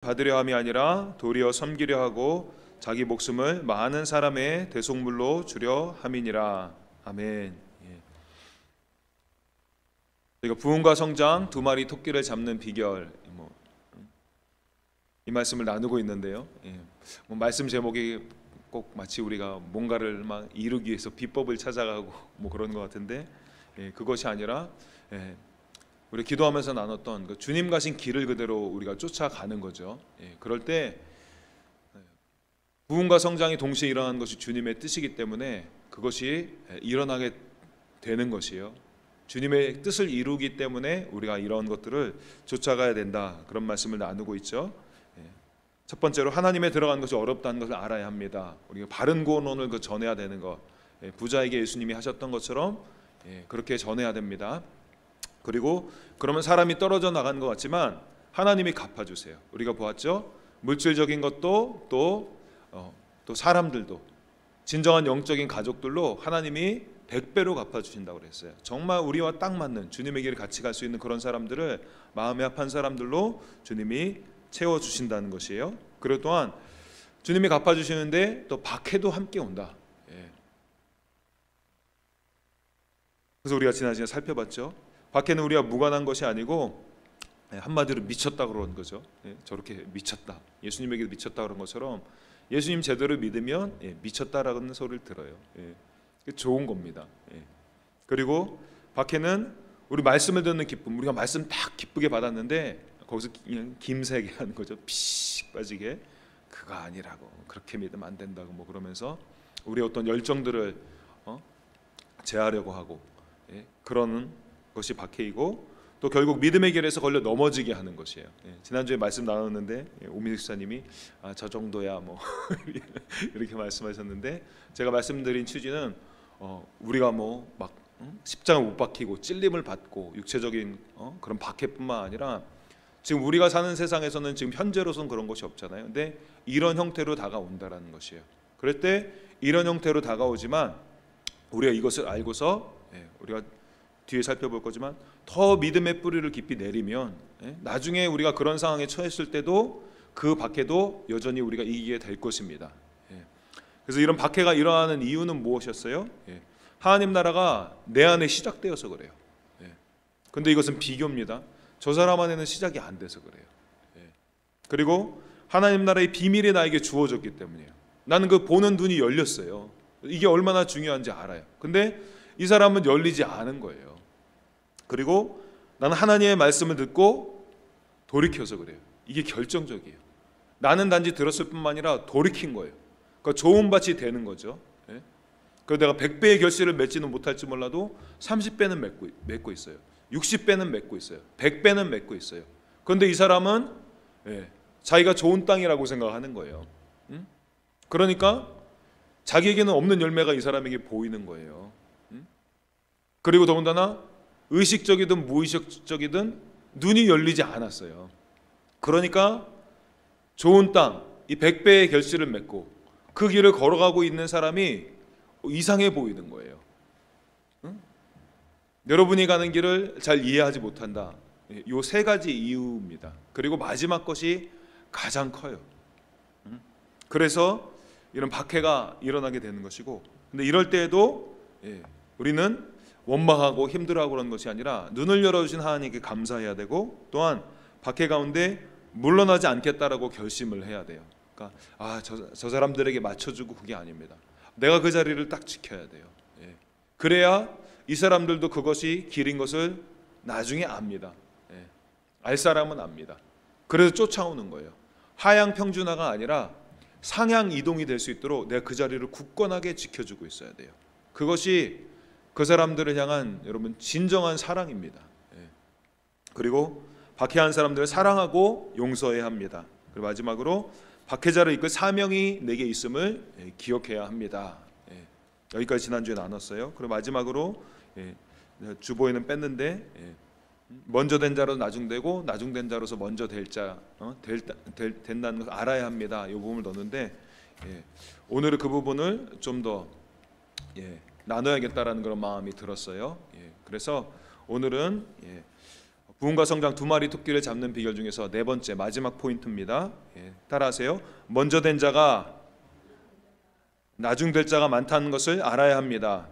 받으려 함이 아니라 도리어 섬기려 하고 자기 목숨을 많은 사람의 대속물로 주려 함이니라. 아멘. 저희가 부흥과 성장 두 마리 토끼를 잡는 비결, 이 말씀을 나누고 있는데요. 말씀 제목이 꼭 마치 우리가 뭔가를 막 이루기 위해서 비법을 찾아가고 그런 것 같은데, 그것이 아니라 우리 기도하면서 나눴던 그 주님 가신 길을 그대로 우리가 쫓아가는 거죠. 그럴 때 부흥과 성장이 동시에 일어나는 것이 주님의 뜻이기 때문에 그것이 일어나게 되는 것이에요. 주님의 뜻을 이루기 때문에 우리가 이런 것들을 쫓아가야 된다, 그런 말씀을 나누고 있죠. 첫 번째로 하나님에 들어가는 것이 어렵다는 것을 알아야 합니다. 우리가 바른 구원론을 전해야 되는 것, 부자에게 예수님이 하셨던 것처럼 그렇게 전해야 됩니다. 그리고 그러면 사람이 떨어져 나가는 것 같지만 하나님이 갚아주세요. 우리가 보았죠. 물질적인 것도 또 사람들도, 진정한 영적인 가족들로 하나님이 100배로 갚아주신다고 그랬어요. 정말 우리와 딱 맞는 주님의 길을 같이 갈 수 있는 그런 사람들을, 마음에 합한 사람들로 주님이 채워주신다는 것이에요. 그리고 또한 주님이 갚아주시는데 또 박해도 함께 온다. 그래서 우리가 지난 시간에 살펴봤죠. 박해는 우리가 무관한 것이 아니고 한마디로 미쳤다 그러는 거죠. 저렇게 미쳤다, 예수님에게 미쳤다 그런 것처럼 예수님 제대로 믿으면 미쳤다라는 소리를 들어요. 좋은 겁니다. 그리고 박해는 우리 말씀을 듣는 기쁨, 우리가 말씀 딱 기쁘게 받았는데 거기서 그냥 김새게 하는 거죠. 피식 빠지게. 그거 아니라고, 그렇게 믿으면 안 된다고 그러면서 우리의 어떤 열정들을 제하려고 하고, 그러는 것이 박해이고, 또 결국 믿음의 길에서 걸려 넘어지게 하는 것이에요. 지난주에 말씀 나눴는데 오민석 목사님이 저 정도야 이렇게 말씀하셨는데, 제가 말씀드린 취지는 우리가 막 십자가 못 박히고 찔림을 받고 육체적인 그런 박해뿐만 아니라 지금 우리가 사는 세상에서는 지금 현재로서는 그런 것이 없잖아요. 근데 이런 형태로 다가온다라는 것이에요. 그럴 때 이런 형태로 다가오지만 우리가 이것을 알고서 우리가 뒤에 살펴볼 거지만 더 믿음의 뿌리를 깊이 내리면 나중에 우리가 그런 상황에 처했을 때도 그 박해도 여전히 우리가 이기게 될 것입니다. 그래서 이런 박해가 일어나는 이유는 무엇이었어요? 하나님 나라가 내 안에 시작되어서 그래요. 근데 이것은 비교입니다. 저 사람 안에는 시작이 안 돼서 그래요. 그리고 하나님 나라의 비밀이 나에게 주어졌기 때문이에요. 나는 그 보는 눈이 열렸어요. 이게 얼마나 중요한지 알아요. 근데 이 사람은 열리지 않은 거예요. 그리고 나는 하나님의 말씀을 듣고 돌이켜서 그래요. 이게 결정적이에요. 나는 단지 들었을 뿐만 아니라 돌이킨 거예요. 그러니까 좋은 밭이 되는 거죠. 그래서 내가 100배의 결실을 맺지는 못할지 몰라도 30배는 맺고 있어요. 60배는 맺고 있어요. 100배는 맺고 있어요. 그런데 이 사람은 자기가 좋은 땅이라고 생각하는 거예요. 그러니까 자기에게는 없는 열매가 이 사람에게 보이는 거예요. 그리고 더군다나 의식적이든 무의식적이든 눈이 열리지 않았어요. 그러니까 좋은 땅, 이 100배의 결실을 맺고 그 길을 걸어가고 있는 사람이 이상해 보이는 거예요. 여러분이 가는 길을 잘 이해하지 못한다. 요 세 가지 이유입니다. 그리고 마지막 것이 가장 커요. 그래서 이런 박해가 일어나게 되는 것이고, 근데 이럴 때에도 우리는 원망하고 힘들어하고 그런 것이 아니라 눈을 열어주신 하나님께 감사해야 되고, 또한 박해 가운데 물러나지 않겠다라고 결심을 해야 돼요. 그러니까 저 사람들에게 맞춰주고 그게 아닙니다. 내가 그 자리를 딱 지켜야 돼요. 그래야 이 사람들도 그것이 길인 것을 나중에 압니다. 알 사람은 압니다. 그래서 쫓아오는 거예요. 하향 평준화가 아니라 상향 이동이 될 수 있도록 내가 그 자리를 굳건하게 지켜주고 있어야 돼요. 그것이 그 사람들을 향한 여러분 진정한 사랑입니다. 그리고 박해한 사람들을 사랑하고 용서해야 합니다. 그리고 마지막으로 박해자를 이끌 사명이 내게 있음을 기억해야 합니다. 여기까지 지난주에 나눴어요. 그리고 마지막으로 주보에는 뺐는데 먼저 된 자로 나중되고 나중된 자로서 먼저 된다는 것을 알아야 합니다. 이 부분을 넣었는데 오늘은 그 부분을 좀 더 나눠야겠다라는 그런 마음이 들었어요. 그래서 오늘은 부흥과 성장 두 마리 토끼를 잡는 비결 중에서 네 번째 마지막 포인트입니다. 따라하세요. 먼저 된 자가 나중 될 자가 많다는 것을 알아야 합니다.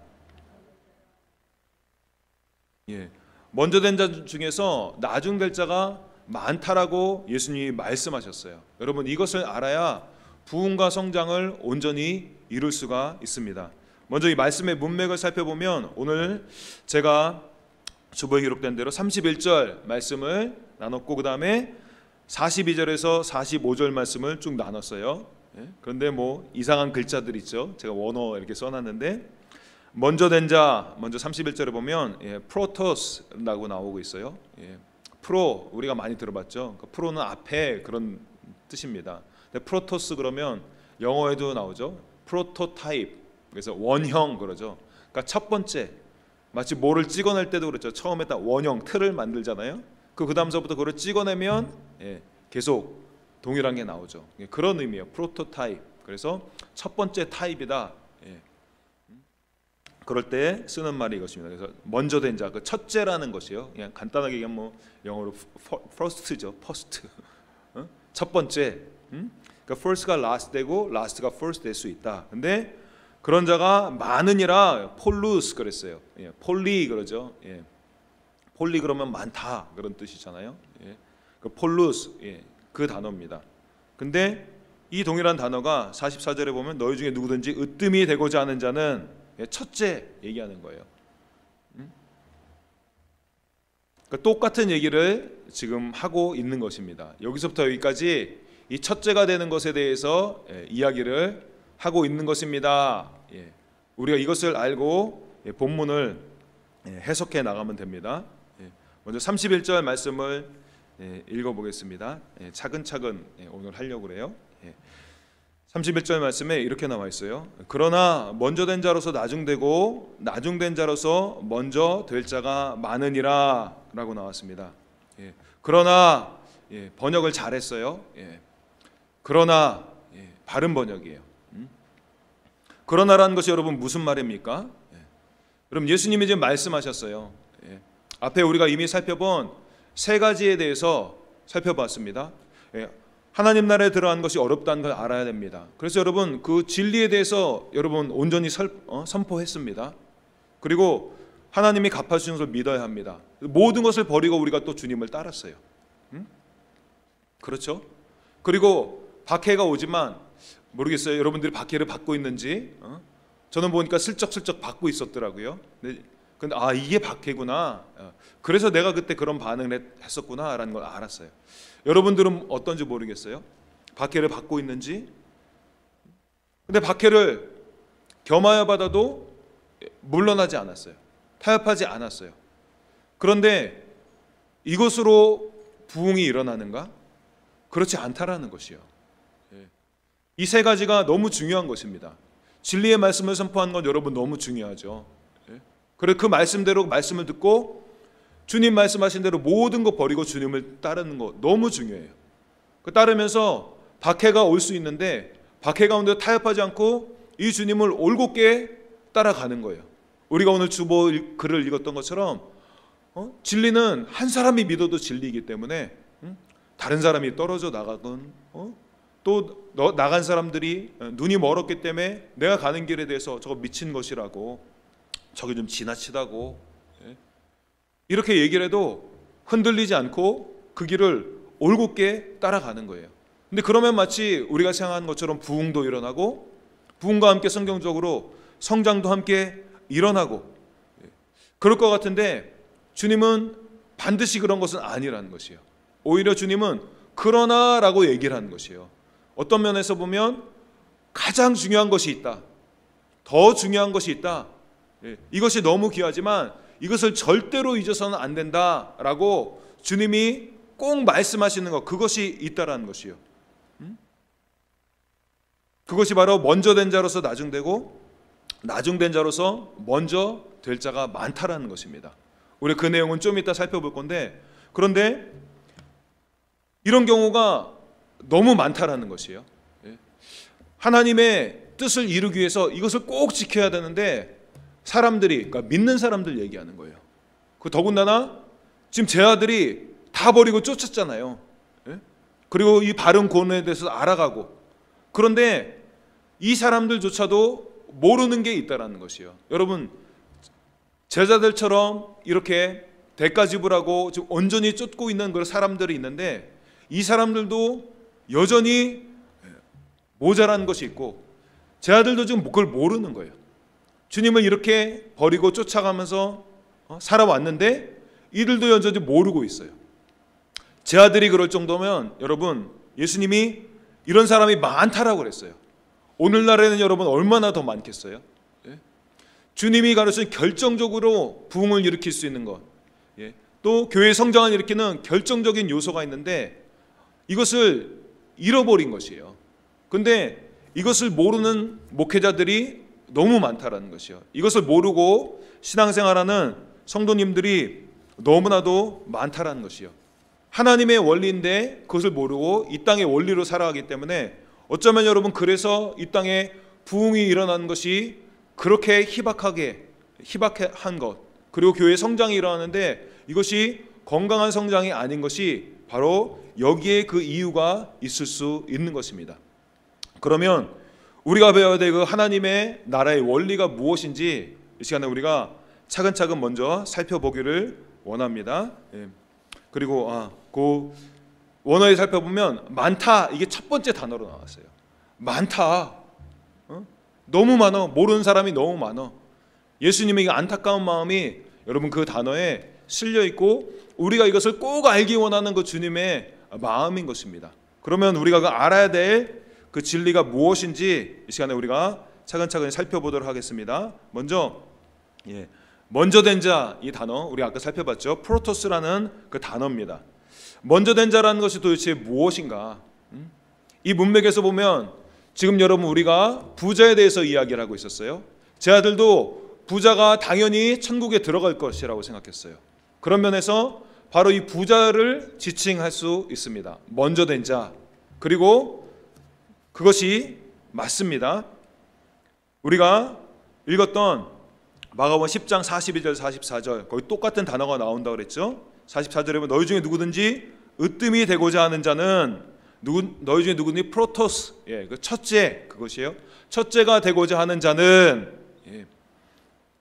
먼저 된 자 중에서 나중 될 자가 많다라고 예수님이 말씀하셨어요. 여러분, 이것을 알아야 부흥과 성장을 온전히 이룰 수가 있습니다. 먼저 이 말씀의 문맥을 살펴보면 오늘 제가 주보에 기록된 대로 31절 말씀을 나눴고 그 다음에 42절에서 45절 말씀을 쭉 나눴어요. 그런데 뭐 이상한 글자들 있죠. 제가 원어 이렇게 써놨는데 먼저 된 자, 먼저 31절에 보면 프로토스라고 나오고 있어요. 프로 우리가 많이 들어봤죠. 프로는 앞에 그런 뜻입니다. 근데 프로토스 그러면 영어에도 나오죠. 프로토타입, 그래서 원형 그러죠. 그러니까 첫 번째, 마치 뭐를 찍어낼 때도 그렇죠. 처음에 딱 원형 틀을 만들잖아요. 그 다음서부터 그걸 찍어내면 계속 동일한 게 나오죠. 그런 의미예요. 프로토타입. 그래서 첫 번째 타입이다. 그럴 때 쓰는 말이 이것입니다. 그래서 먼저 된 자, 그 첫째라는 것이요. 그냥 간단하게 얘기하면 뭐 영어로 first죠. first. 첫 번째. 그러니까 first가 last 되고 last가 first 될 수 있다. 근데 그런 자가 많으니라 폴루스 그랬어요. 폴리 그러죠. 폴리 그러면 많다 그런 뜻이잖아요. 그 폴루스 그 단어입니다. 근데 이 동일한 단어가 44절에 보면 너희 중에 누구든지 으뜸이 되고자 하는 자는 첫째 얘기하는 거예요. 그러니까 똑같은 얘기를 지금 하고 있는 것입니다. 여기서부터 여기까지 이 첫째가 되는 것에 대해서 이야기를 하고 있는 것입니다. 우리가 이것을 알고 본문을 해석해 나가면 됩니다. 먼저 31절 말씀을 읽어보겠습니다. 차근차근 오늘 하려고 그래요. 31절 말씀에 이렇게 나와 있어요. 그러나 먼저 된 자로서 나중되고 나중된 자로서 먼저 될 자가 많으니라 라고 나왔습니다. 그러나 번역을 잘했어요. 그러나 바른 번역이에요. 그러나라는 것이 여러분 무슨 말입니까? 여러분 예수님이 지금 말씀하셨어요. 앞에 우리가 이미 살펴본 세 가지에 대해서 살펴봤습니다. 하나님 나라에 들어가는 것이 어렵다는 걸 알아야 됩니다. 그래서 여러분 그 진리에 대해서 여러분 온전히 선포했습니다. 그리고 하나님이 갚아주시는 것을 믿어야 합니다. 모든 것을 버리고 우리가 또 주님을 따랐어요. 그렇죠? 그리고 박해가 오지만 모르겠어요. 여러분들이 박해를 받고 있는지. 저는 보니까 슬쩍슬쩍 받고 있었더라고요. 근데 이게 박해구나. 그래서 내가 그때 그런 반응을 했었구나라는 걸 알았어요. 여러분들은 어떤지 모르겠어요. 박해를 받고 있는지. 근데 박해를 겸하여 받아도 물러나지 않았어요. 타협하지 않았어요. 그런데 이것으로 부흥이 일어나는가? 그렇지 않다라는 것이요. 이 세 가지가 너무 중요한 것입니다. 진리의 말씀을 선포하는 건 여러분 너무 중요하죠. 그래 그 말씀대로 말씀을 듣고 주님 말씀하신 대로 모든 거 버리고 주님을 따르는 거 너무 중요해요. 그 따르면서 박해가 올 수 있는데 박해 가운데 타협하지 않고 이 주님을 올곧게 따라가는 거예요. 우리가 오늘 주보 글을 읽었던 것처럼 진리는 한 사람이 믿어도 진리이기 때문에 다른 사람이 떨어져 나가건 또 나간 사람들이 눈이 멀었기 때문에 내가 가는 길에 대해서 저거 미친 것이라고 저게 좀 지나치다고 이렇게 얘기를 해도 흔들리지 않고 그 길을 올곧게 따라가는 거예요. 근데 그러면 마치 우리가 생각하는 것처럼 부흥도 일어나고 부흥과 함께 성경적으로 성장도 함께 일어나고 그럴 것 같은데 주님은 반드시 그런 것은 아니라는 것이에요. 오히려 주님은 그러나라고 얘기를 하는 것이에요. 어떤 면에서 보면 가장 중요한 것이 있다. 더 중요한 것이 있다. 이것이 너무 귀하지만 이것을 절대로 잊어서는 안 된다라고 주님이 꼭 말씀하시는 것, 그것이 있다라는 것이요. 그것이 바로 먼저 된 자로서 나중되고 나중된 자로서 먼저 될 자가 많다라는 것입니다. 우리 그 내용은 좀 이따 살펴볼 건데, 그런데 이런 경우가 너무 많다라는 것이에요. 하나님의 뜻을 이루기 위해서 이것을 꼭 지켜야 되는데 사람들이, 그러니까 믿는 사람들 얘기하는 거예요. 그 더군다나 지금 제 아들이 다 버리고 쫓았잖아요. 예? 그리고 이 바른 구원에 대해서 알아가고, 그런데 이 사람들조차도 모르는 게 있다라는 것이에요. 여러분, 제자들처럼 이렇게 대가 지불하고 지금 온전히 쫓고 있는 그런 사람들이 있는데, 이 사람들도 여전히 모자란 것이 있고, 제 아들도 지금 그걸 모르는 거예요. 주님을 이렇게 버리고 쫓아가면서 살아왔는데 이들도 여전히 모르고 있어요. 제 아들이 그럴 정도면 여러분, 예수님이 이런 사람이 많다라고 그랬어요. 오늘날에는 여러분 얼마나 더 많겠어요? 예? 주님이 가르친 결정적으로 부흥을 일으킬 수 있는 것, 예? 또 교회 성장을 일으키는 결정적인 요소가 있는데 이것을 잃어버린 것이에요. 근데 이것을 모르는 목회자들이 너무 많다라는 것이요. 이것을 모르고 신앙생활하는 성도님들이 너무나도 많다라는 것이요. 하나님의 원리인데 그것을 모르고 이 땅의 원리로 살아가기 때문에 어쩌면 여러분, 그래서 이 땅에 부흥이 일어나는 것이 그렇게 희박한 것, 그리고 교회 성장이 일어나는데 이것이 건강한 성장이 아닌 것이 바로 여기에 그 이유가 있을 수 있는 것입니다. 그러면 우리가 배워야 될 그 하나님의 나라의 원리가 무엇인지 이 시간에 우리가 차근차근 먼저 살펴보기를 원합니다. 예. 그리고 그 원어에 살펴보면 많다, 이게 첫 번째 단어로 나왔어요. 많다. 너무 많아. 모르는 사람이 너무 많아. 예수님의 안타까운 마음이 여러분 그 단어에 실려 있고, 우리가 이것을 꼭 알기 원하는 그 주님의 마음인 것입니다. 그러면 우리가 그 알아야 될 그 진리가 무엇인지 이 시간에 우리가 차근차근 살펴보도록 하겠습니다. 먼저 된 자, 이 단어 우리 아까 살펴봤죠. 프로토스라는 그 단어입니다. 먼저 된 자라는 것이 도대체 무엇인가? 이 문맥에서 보면 지금 여러분 우리가 부자에 대해서 이야기를 하고 있었어요. 제 아들도 부자가 당연히 천국에 들어갈 것이라고 생각했어요. 그런 면에서 바로 이 부자를 지칭할 수 있습니다. 먼저 된 자. 그리고 그것이 맞습니다. 우리가 읽었던 마가복음 10장 42절 44절 거기 똑같은 단어가 나온다고 그랬죠. 44절에 보면 너희 중에 누구든지 으뜸이 되고자 하는 자는 너희 중에 누구든지 프로토스, 그 첫째, 그것이에요. 첫째가 되고자 하는 자는,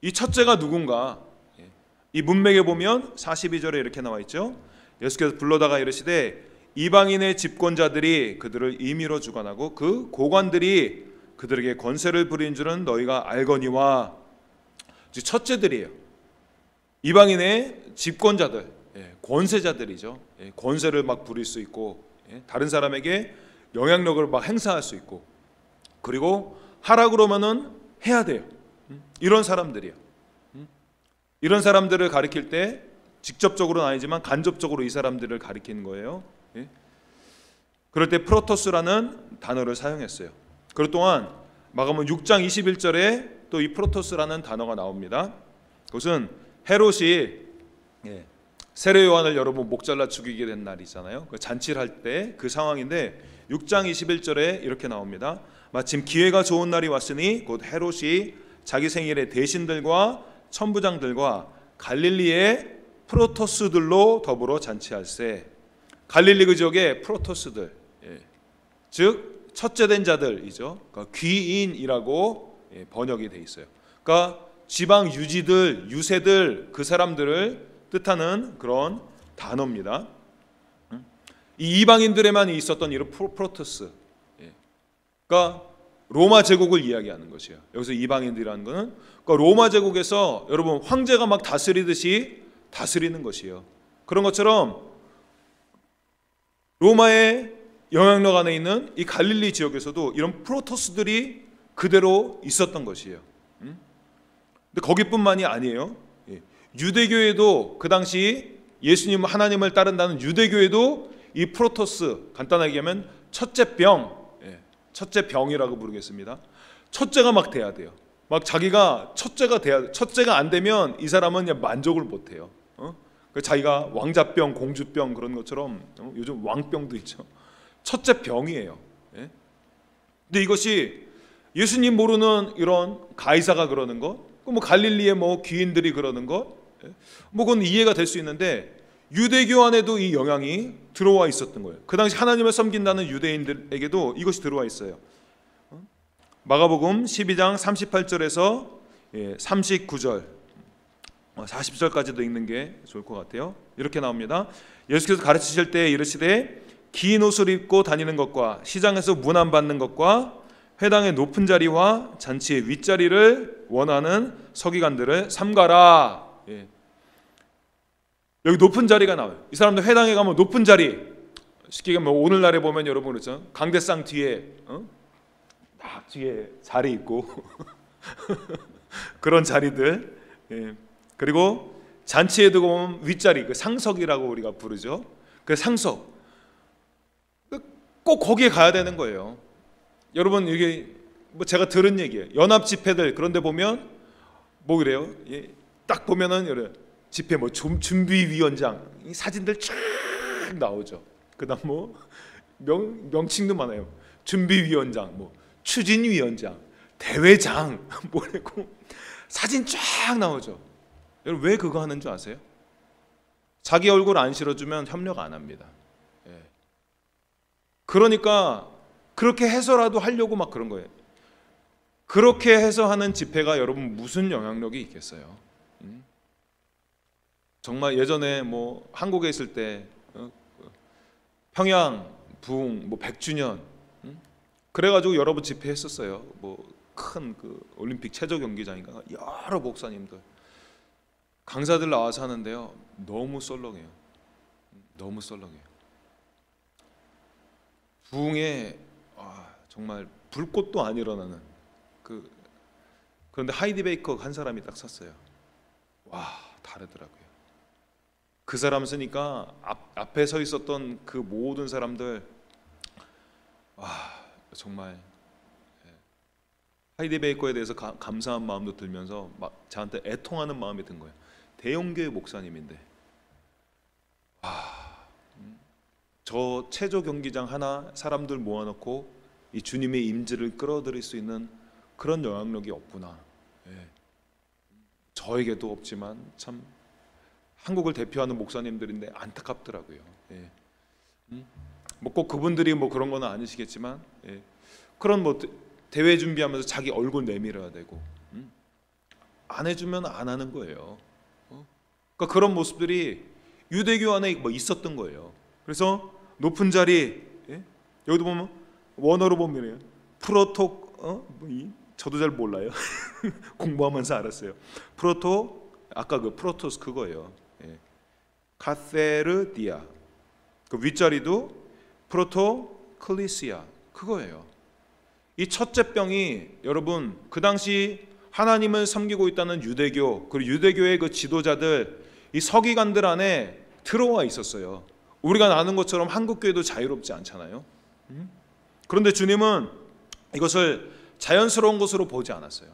이 첫째가 누군가? 이 문맥에 보면 42절에 이렇게 나와 있죠. 예수께서 불러다가 이르시되 이방인의 집권자들이 그들을 임의로 주관하고 그 고관들이 그들에게 권세를 부리는 줄은 너희가 알거니와. 첫째들이에요. 이방인의 집권자들, 권세자들이죠. 권세를 막 부릴 수 있고, 다른 사람에게 영향력을 막 행사할 수 있고, 그리고 하라 그러면은 해야 돼요. 이런 사람들이에요. 이런 사람들을 가리킬 때 직접적으로는 아니지만 간접적으로 이 사람들을 가리키는 거예요. 그럴 때 프로토스라는 단어를 사용했어요. 그럴 동안 마가복음 6장 21절에 또 이 프로토스라는 단어가 나옵니다. 그것은 헤롯이 세례 요한을 여러분 목 잘라 죽이게 된 날이잖아요. 그 잔치를 할 때 그 상황인데 6장 21절에 이렇게 나옵니다. 마침 기회가 좋은 날이 왔으니 곧 헤롯이 자기 생일에 대신들과 천부장들과 갈릴리의 프로토스들로 더불어 잔치할세. 갈릴리 그 지역의 프로토스들, 즉 첫째 된 자들이죠. 그러니까 귀인이라고 번역이 돼 있어요. 그러니까 지방 유지들, 유세들, 그 사람들을 뜻하는 그런 단어입니다. 이 이방인들에만 있었던 이런 프로토스, 그러니까 로마 제국을 이야기하는 것이에요. 여기서 이방인들이라는 것은 그러니까 로마 제국에서 여러분 황제가 막 다스리듯이 다스리는 것이에요. 그런 것처럼 로마의 영향력 안에 있는 이 갈릴리 지역에서도 이런 프로토스들이 그대로 있었던 것이에요. 근데 거기뿐만이 아니에요. 유대교에도 그 당시 예수님 하나님을 따른다는 유대교에도 이 프로토스, 간단하게 얘기하면 첫째 병이라고 부르겠습니다. 첫째가 막 돼야 돼요. 막 자기가 첫째가 돼야 돼. 첫째가 안 되면 이 사람은 그냥 만족을 못 해요. 자기가 왕자병, 공주병 그런 것처럼 요즘 왕병도 있죠. 첫째 병이에요. 근데 이것이 예수님 모르는 이런 가이사가 그러는 것, 뭐 갈릴리의 뭐 귀인들이 그러는 것, 뭐 그건 이해가 될 수 있는데 유대교 안에도 이 영향이 들어와 있었던 거예요. 그 당시 하나님을 섬긴다는 유대인들에게도 이것이 들어와 있어요. 마가복음 12장 38절에서 39절 40절까지도 읽는 게 좋을 것 같아요. 이렇게 나옵니다. 예수께서 가르치실 때 이르시되 긴 옷을 입고 다니는 것과 시장에서 문안 받는 것과 회당의 높은 자리와 잔치의 윗자리를 원하는 서기관들을 삼가라. 여기 높은 자리가 나와요. 이 사람들 회당에 가면 높은 자리, 쉽게 얘기하면 오늘날에 보면 여러분 그렇죠, 강대상 뒤에 딱 뒤에 자리 있고 그런 자리들, 그리고 잔치에도 보면 윗자리, 그 상석이라고 우리가 부르죠. 그 상석, 꼭 거기에 가야 되는 거예요. 여러분 이게 뭐 제가 들은 얘기예요. 연합 집회들 그런데 보면 뭐 그래요? 딱 보면은 여러 집회 뭐 준비위원장 이 사진들 쫙 나오죠. 그다음 뭐 명칭도 많아요. 준비위원장, 뭐 추진위원장, 대회장 뭐라고 사진 쫙 나오죠. 여러분 왜 그거 하는 줄 아세요? 자기 얼굴 안 실어주면 협력 안 합니다. 그러니까 그렇게 해서라도 하려고 막 그런 거예요. 그렇게 해서 하는 집회가 여러분 무슨 영향력이 있겠어요? 정말 예전에 뭐 한국에 있을 때 평양 부흥 뭐 100주년 그래가지고 여러 번 집회했었어요. 뭐 큰 그 올림픽 체조 경기장인가 여러 목사님들 강사들 나와서 하는데요. 너무 썰렁해요. 너무 썰렁해요. 부흥에 정말 불꽃도 안 일어나는 그런데 하이디 베이커 한 사람이 딱 섰어요. 와, 다르더라고요. 그 사람 쓰니까 앞에 서 있었던 그 모든 사람들 와, 정말 하이디 베이커에 대해서 감사한 마음도 들면서 막 저한테 애통하는 마음이 든 거예요. 대형교회 목사님인데 저 체조 경기장 하나 사람들 모아놓고 이 주님의 임재를 끌어들일 수 있는 그런 영향력이 없구나. 저에게도 없지만 참 한국을 대표하는 목사님들인데 안타깝더라고요. 뭐 꼭 그분들이 뭐 그런 건 아니시겠지만 그런 뭐 대회 준비하면서 자기 얼굴 내밀어야 되고 안 해주면 안 하는 거예요. 그러니까 그런 모습들이 유대교 안에 뭐 있었던 거예요. 그래서 높은 자리, 여기도 보면 원어로 보면 저도 잘 몰라요. 공부하면서 알았어요. 아까 그 프로토스 그거예요. 카테르디아, 그 윗자리도 프로토클리시아 그거예요. 이 첫째 병이 여러분 그 당시 하나님을 섬기고 있다는 유대교, 그리고 유대교의 그 지도자들, 이 서기관들 안에 들어와 있었어요. 우리가 아는 것처럼 한국 교회도 자유롭지 않잖아요. 그런데 주님은 이것을 자연스러운 것으로 보지 않았어요.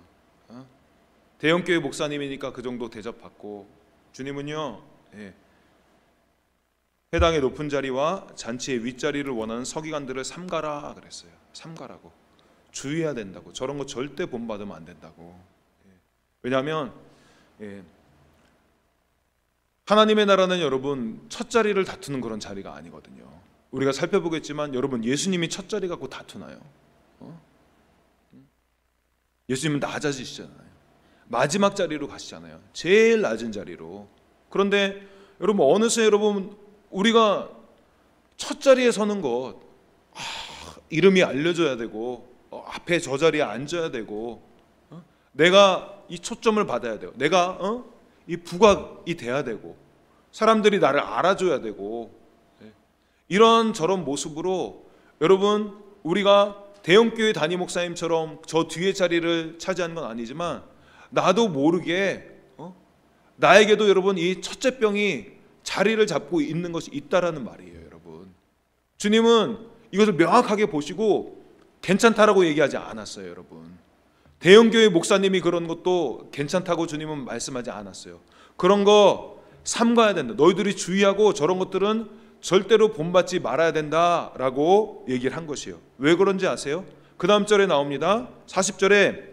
대형교회 목사님이니까 그 정도 대접받고, 주님은요 회당의 높은 자리와 잔치의 윗자리를 원하는 서기관들을 삼가라 그랬어요. 삼가라고. 주의해야 된다고. 저런 거 절대 본받으면 안 된다고. 왜냐하면 하나님의 나라는 여러분 첫 자리를 다투는 그런 자리가 아니거든요. 우리가 살펴보겠지만 여러분 예수님이 첫 자리 갖고 다투나요? 예수님은 낮아지시잖아요. 마지막 자리로 가시잖아요. 제일 낮은 자리로. 그런데 여러분 어느새 여러분 우리가 첫 자리에 서는 것 이름이 알려져야 되고 앞에 저 자리에 앉아야 되고 내가 이 초점을 받아야 돼요. 내가 이 부각이 돼야 되고 사람들이 나를 알아줘야 되고 이런 저런 모습으로 여러분 우리가 대형교회 담임 목사님처럼 저 뒤에 자리를 차지하는 건 아니지만 나도 모르게 나에게도 여러분 이 첫째 병이 자리를 잡고 있는 것이 있다라는 말이에요. 여러분 주님은 이것을 명확하게 보시고 괜찮다라고 얘기하지 않았어요. 여러분 대형교회 목사님이 그런 것도 괜찮다고 주님은 말씀하지 않았어요. 그런 거 삼가야 된다. 너희들이 주의하고 저런 것들은 절대로 본받지 말아야 된다라고 얘기를 한 것이에요. 왜 그런지 아세요? 그 다음 절에 나옵니다. 40절에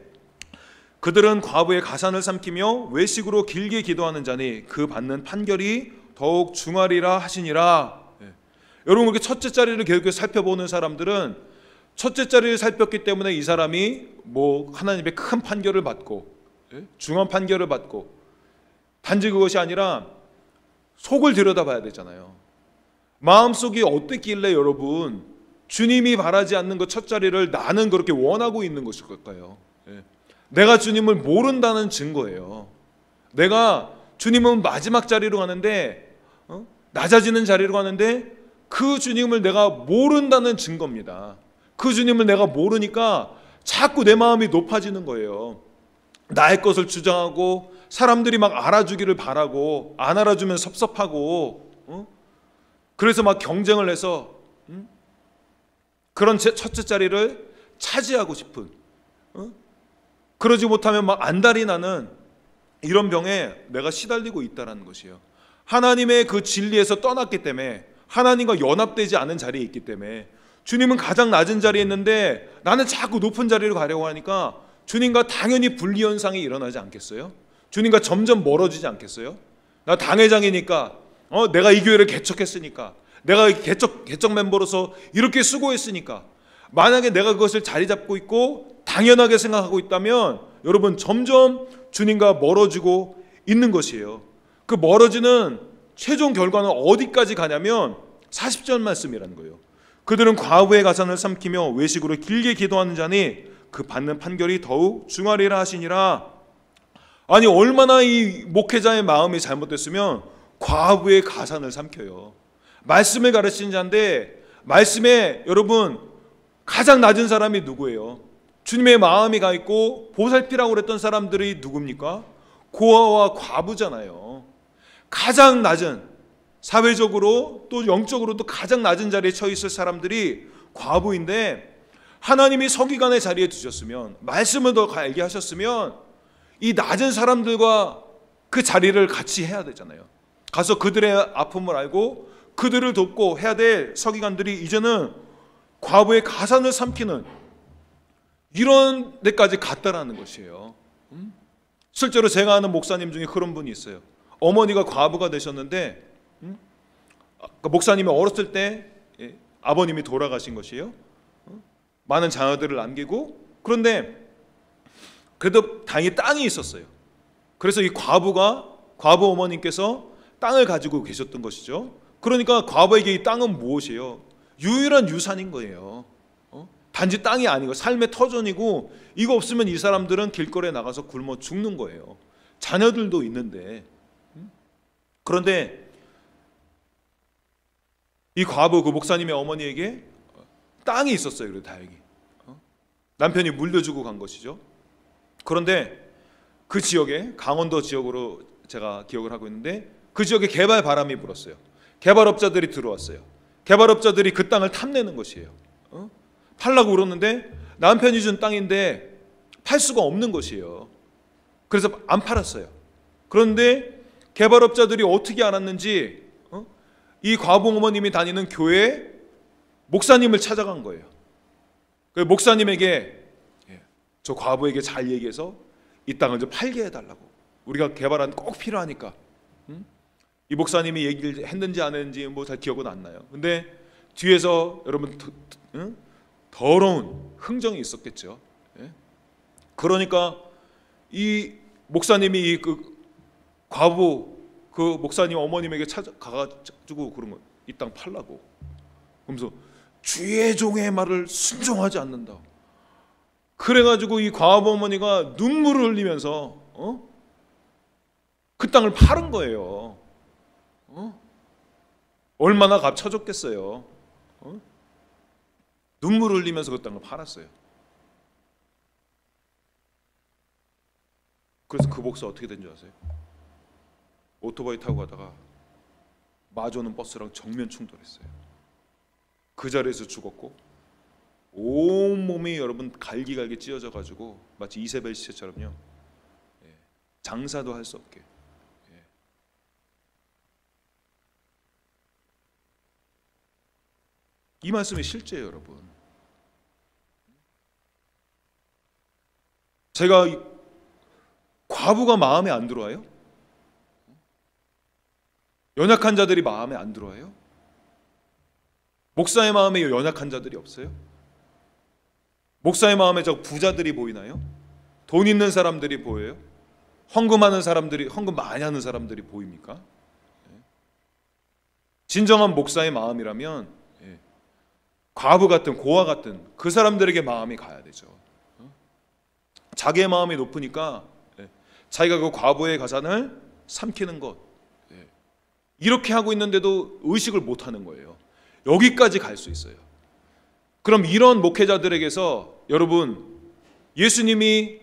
그들은 과부의 가산을 삼키며 외식으로 길게 기도하는 자니 그 받는 판결이 더욱 중하리라 하시니라. 여러분, 그렇게 첫째 자리를 계속 살펴보는 사람들은 첫째 자리를 살폈기 때문에 이 사람이 뭐 하나님의 큰 판결을 받고 중한 판결을 받고, 단지 그것이 아니라 속을 들여다봐야 되잖아요. 마음속이 어땠길래 여러분 주님이 바라지 않는 그 첫 자리를 나는 그렇게 원하고 있는 것일까요? 내가 주님을 모른다는 증거예요. 내가 주님은 마지막 자리로 가는데, 낮아지는 자리로 가는데 그 주님을 내가 모른다는 증거입니다. 그 주님을 내가 모르니까 자꾸 내 마음이 높아지는 거예요. 나의 것을 주장하고 사람들이 막 알아주기를 바라고, 안 알아주면 섭섭하고, 그래서 막 경쟁을 해서 그런 첫째 자리를 차지하고 싶은, 그러지 못하면 막 안달이 나는 이런 병에 내가 시달리고 있다는 것이에요. 하나님의 그 진리에서 떠났기 때문에, 하나님과 연합되지 않은 자리에 있기 때문에, 주님은 가장 낮은 자리에 있는데 나는 자꾸 높은 자리로 가려고 하니까 주님과 당연히 분리현상이 일어나지 않겠어요? 주님과 점점 멀어지지 않겠어요? 나 당회장이니까, 내가 이 교회를 개척했으니까, 내가 개척 멤버로서 이렇게 수고했으니까, 만약에 내가 그것을 자리 잡고 있고 당연하게 생각하고 있다면 여러분 점점 주님과 멀어지고 있는 것이에요. 그 멀어지는 최종 결과는 어디까지 가냐면 40절 말씀이라는 거예요. 그들은 과부의 가산을 삼키며 외식으로 길게 기도하는 자니 그 받는 판결이 더욱 중하리라 하시니라. 아니, 얼마나 이 목회자의 마음이 잘못됐으면 과부의 가산을 삼켜요. 말씀을 가르치는 자인데, 말씀에 여러분 가장 낮은 사람이 누구예요? 주님의 마음이 가 있고 보살피라고 그랬던 사람들이 누굽니까? 고아와 과부잖아요. 가장 낮은, 사회적으로 또 영적으로도 가장 낮은 자리에 처해 있을 사람들이 과부인데, 하나님이 서기관의 자리에 두셨으면, 말씀을 더 알게 하셨으면 이 낮은 사람들과 그 자리를 같이 해야 되잖아요. 가서 그들의 아픔을 알고 그들을 돕고 해야 될 서기관들이 이제는 과부의 가산을 삼키는 이런 데까지 갔다라는 것이에요. 실제로 제가 아는 목사님 중에 그런 분이 있어요. 어머니가 과부가 되셨는데, 목사님이 어렸을 때 아버님이 돌아가신 것이에요. 많은 자녀들을 남기고, 그런데 그래도 다행히 땅이 있었어요. 그래서 이 과부 어머님께서 땅을 가지고 계셨던 것이죠. 그러니까 과부에게 이 땅은 무엇이에요? 유일한 유산인 거예요. 단지 땅이 아니고 삶의 터전이고, 이거 없으면 이 사람들은 길거리에 나가서 굶어 죽는 거예요. 자녀들도 있는데. 그런데 이 과부, 그 목사님의 어머니에게 땅이 있었어요. 그래도 다행히 남편이 물려주고 간 것이죠. 그런데 그 지역에, 강원도 지역으로 제가 기억을 하고 있는데, 그 지역에 개발 바람이 불었어요. 개발업자들이 들어왔어요. 개발업자들이 그 땅을 탐내는 것이에요. 팔라고 그러는데 남편이 준 땅인데 팔 수가 없는 것이에요. 그래서 안 팔았어요. 그런데 개발업자들이 어떻게 알았는지 이 과부 어머님이 다니는 교회에 목사님을 찾아간 거예요. 그 목사님에게, 저 과부에게 잘 얘기해서 이 땅을 좀 팔게 해달라고, 우리가 개발한 꼭 필요하니까. 이 목사님이 얘기를 했는지 안 했는지 뭐 잘 기억은 안 나요. 근데 뒤에서 여러분 더러운 흥정이 있었겠죠. 그러니까 이 목사님이 그 과부, 그 목사님 어머님에게 찾아가가지고 그런 거, 이 땅 팔라고. 그러면서 주의 종의 말을 순종하지 않는다. 그래가지고 이 과부 어머니가 눈물을 흘리면서 그 땅을 파는 거예요. 얼마나 값쳐줬겠어요. 눈물을 흘리면서 그 땅을 팔았어요. 그래서 그 목사 어떻게 된 줄 아세요? 오토바이 타고 가다가 마주오는 버스랑 정면 충돌했어요. 그 자리에서 죽었고, 온몸이 여러분 갈기갈기 찢어져 가지고 마치 이세벨 시체처럼요, 장사도 할 수 없게. 이 말씀이 실제예요, 여러분. 제가 과부가 마음에 안 들어와요? 연약한 자들이 마음에 안 들어와요? 목사의 마음에 연약한 자들이 없어요? 목사의 마음에 저 부자들이 보이나요? 돈 있는 사람들이 보여요? 헌금하는 사람들이, 헌금 많이 하는 사람들이 보입니까? 진정한 목사의 마음이라면 과부 같은, 고아 같은 그 사람들에게 마음이 가야 되죠. 자기의 마음이 높으니까 자기가 그 과부의 가산을 삼키는 것, 이렇게 하고 있는데도 의식을 못하는 거예요. 여기까지 갈 수 있어요. 그럼 이런 목회자들에게서 여러분, 예수님에게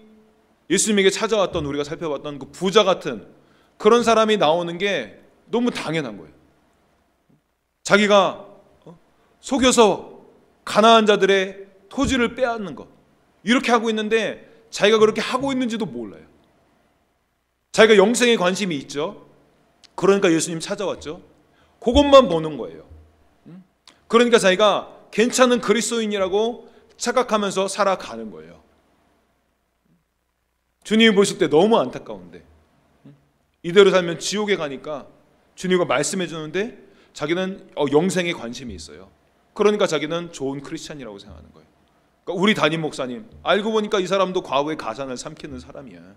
찾아왔던, 우리가 살펴봤던 그 부자 같은 그런 사람이 나오는 게 너무 당연한 거예요. 자기가 속여서 가난한 자들의 토지를 빼앗는 것, 이렇게 하고 있는데 자기가 그렇게 하고 있는지도 몰라요. 자기가 영생에 관심이 있죠. 그러니까 예수님 찾아왔죠. 그것만 보는 거예요. 그러니까 자기가 괜찮은 그리스도인이라고 착각하면서 살아가는 거예요. 주님이 보실 때 너무 안타까운데, 이대로 살면 지옥에 가니까 주님과 말씀해 주는데 자기는 영생에 관심이 있어요. 그러니까 자기는 좋은 크리스찬이라고 생각하는 거예요. 그러니까 우리 담임 목사님, 알고 보니까 이 사람도 과거의 가산을 삼키는 사람이야.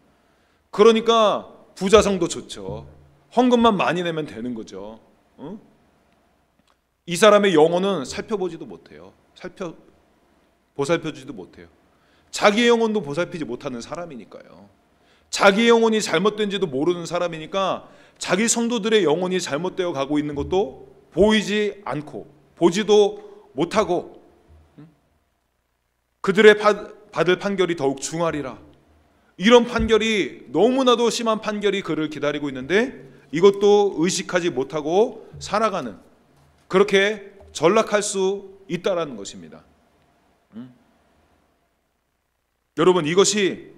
그러니까 부자성도 좋죠. 헌금만 많이 내면 되는 거죠. 이 사람의 영혼은 살펴보지도 못해요. 보살펴주지도 못해요. 자기의 영혼도 보살피지 못하는 사람이니까요. 자기의 영혼이 잘못된지도 모르는 사람이니까 자기 성도들의 영혼이 잘못되어 가고 있는 것도 보이지 않고 보지도 못하고, 그들의 받을 판결이 더욱 중하리라, 이런 판결이, 너무나도 심한 판결이 그를 기다리고 있는데 이것도 의식하지 못하고 살아가는, 그렇게 전락할 수 있다라는 것입니다. 여러분, 이것이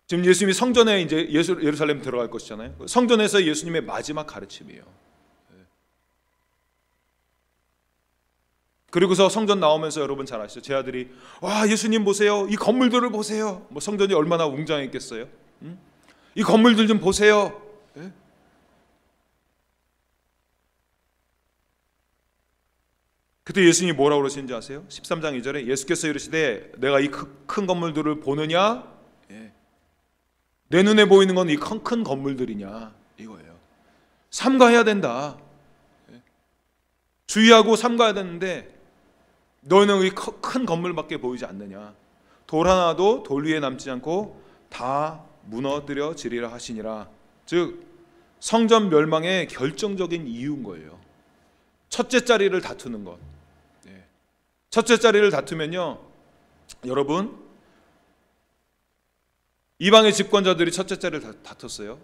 지금 예수님이 성전에 이제 예루살렘 들어갈 것이잖아요. 성전에서 예수님의 마지막 가르침이에요. 그리고서 성전 나오면서 여러분 잘 아시죠? 제 아들이, 와, 예수님 보세요, 이 건물들을 보세요. 뭐 성전이 얼마나 웅장했겠어요? 이 건물들 좀 보세요. 그때 예수님이 뭐라고 그러시는지 아세요? 13장 2절에 예수께서 이르시되 내가 이 큰 건물들을 보느냐? 내 눈에 보이는 건 이 큰 건물들이냐? 이거예요. 삼가해야 된다. 주의하고 삼가해야 되는데 너희는 이 큰 건물밖에 보이지 않느냐? 돌 하나도 돌 위에 남지 않고 다 무너뜨려지리라 하시니라. 즉 성전 멸망의 결정적인 이유인 거예요. 첫째 자리를 다투는 것. 첫째 자리를 다투면요, 여러분, 이방의 집권자들이 첫째 자리를 다퉜어요.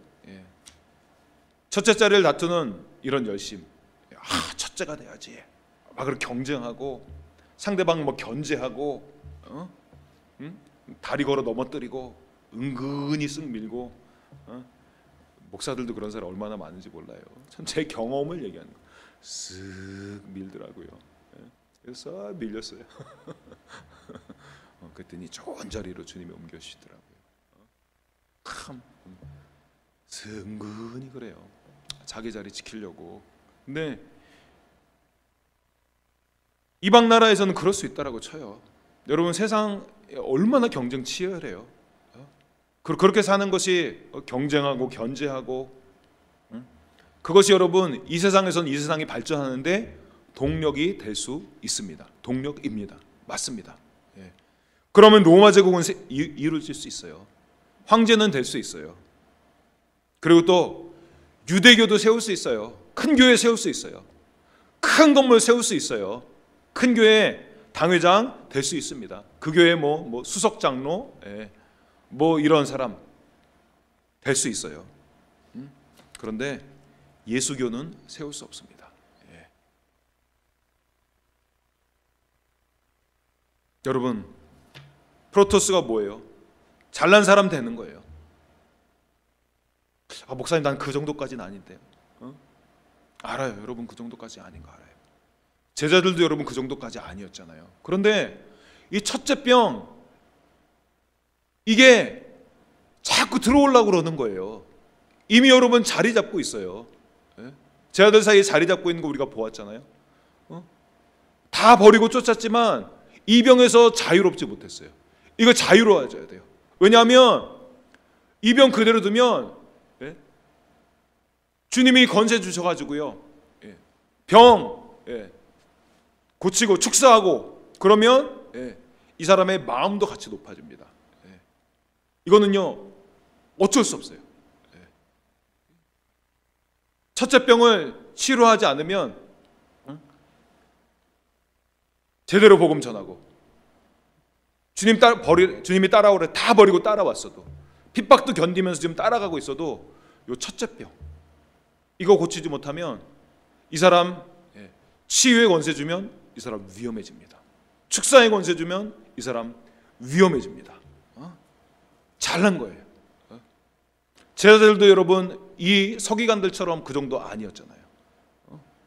첫째 자리를 다투는 이런 열심, 첫째가 돼야지, 막 그렇게 경쟁하고 상대방 뭐 견제하고, 다리 걸어 넘어뜨리고 은근히 쓱 밀고, 목사들도 그런 사람 얼마나 많은지 몰라요. 전 제 경험을 얘기하는 거예요. 쓱 밀더라고요. 그래서 밀렸어요. 그랬더니 좋은 자리로 주님이 옮겨주시더라고요. 참 은근히 그래요. 자기 자리 지키려고. 근데 이방 나라에서는 그럴 수 있다라고 쳐요. 여러분, 세상 얼마나 경쟁 치열해요. 그렇게 사는 것이 경쟁하고 견제하고, 그것이 여러분 이 세상에서는 이 세상이 발전하는데 동력이 될 수 있습니다. 동력입니다. 맞습니다. 그러면 로마 제국은 이루어질 수 있어요. 황제는 될 수 있어요. 그리고 또 유대교도 세울 수 있어요. 큰 교회 세울 수 있어요. 큰 건물 세울 수 있어요. 큰 교회 당회장 될 수 있습니다. 그 교회 뭐 수석 장로, 뭐 이런 사람 될 수 있어요. 그런데 예수교는 세울 수 없습니다. 여러분, 프로토스가 뭐예요? 잘난 사람 되는 거예요. 목사님, 난 그 정도까지는 아닌데요. 알아요. 여러분, 그 정도까지 아닌 거 알아요. 제자들도 여러분 그 정도까지 아니었잖아요. 그런데 이 첫째 병, 이게 자꾸 들어오려고 그러는 거예요. 이미 여러분 자리 잡고 있어요. 제자들 사이에 자리 잡고 있는 거 우리가 보았잖아요. 다 버리고 쫓았지만 이 병에서 자유롭지 못했어요. 이거 자유로워져야 돼요. 왜냐하면 이 병 그대로 두면 주님이 건세 주셔가지고요, 병 고치고 축사하고 그러면 이 사람의 마음도 같이 높아집니다. 이거는요 어쩔 수 없어요. 첫째 병을 치료하지 않으면 제대로 복음 전하고 주님이 따라오래 다 버리고 따라왔어도 핍박도 견디면서 지금 따라가고 있어도 요 첫째 병 이거 고치지 못하면 이 사람 치유의 권세 주면 이 사람 위험해집니다. 축사의 권세 주면 이 사람 위험해집니다. 잘난 거예요. 제자들도 여러분 이 서기관들처럼 그 정도 아니었잖아요.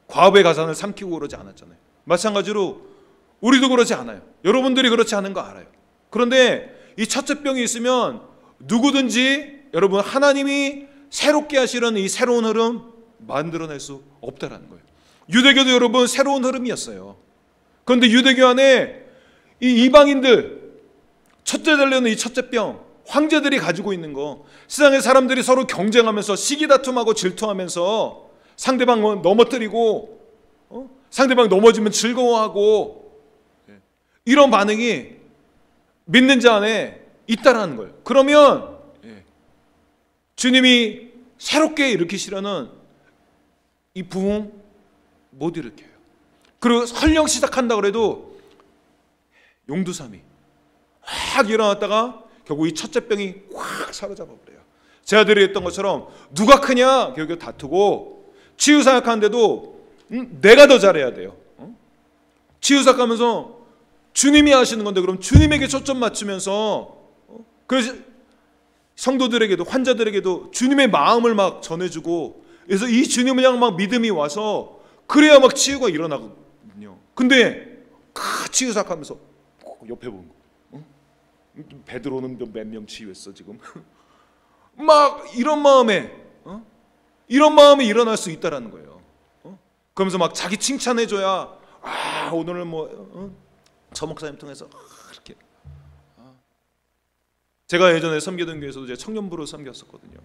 과업의 가산을 삼키고 그러지 않았잖아요. 마찬가지로 우리도 그러지 않아요. 여러분들이 그렇지 않은 거 알아요. 그런데 이 첫째 병이 있으면 누구든지 여러분 하나님이 새롭게 하시는 이 새로운 흐름 만들어낼 수 없다라는 거예요. 유대교도 여러분 새로운 흐름이었어요. 그런데 유대교 안에 이 이방인들 첫째 되려는 이 첫째 병 황제들이 가지고 있는 거 세상의 사람들이 서로 경쟁하면서 시기다툼하고 질투하면서 상대방 넘어뜨리고 상대방 넘어지면 즐거워하고 이런 반응이 믿는 자 안에 있다라는 거예요. 그러면 주님이 새롭게 일으키시려는 이 부흥 못 일으켜요. 그리고 설령 시작한다 그래도 용두삼이 확 일어났다가 결국 이 첫째 병이 확 사로잡아 버려요. 제자들이 했던 것처럼 누가 크냐 결국 다투고 치유사역하는데도 내가 더 잘해야 돼요. 치유사역하면서 주님이 하시는 건데 그럼 주님에게 초점 맞추면서 그래서 성도들에게도 환자들에게도 주님의 마음을 막 전해주고 그래서 이 주님을 향한 막 믿음이 와서 그래야 막 치유가 일어나거든요. 근데 치유사역하면서 옆에 보는 거 베드로는 몇 명 치유했어 지금 막 이런 마음이 일어날 수 있다라는 거예요. 그러면서 막 자기 칭찬해줘야 오늘은 저 목사님 통해서 이렇게 제가 예전에 섬기던 교회에서도 제가 청년부로 섬겼었거든요.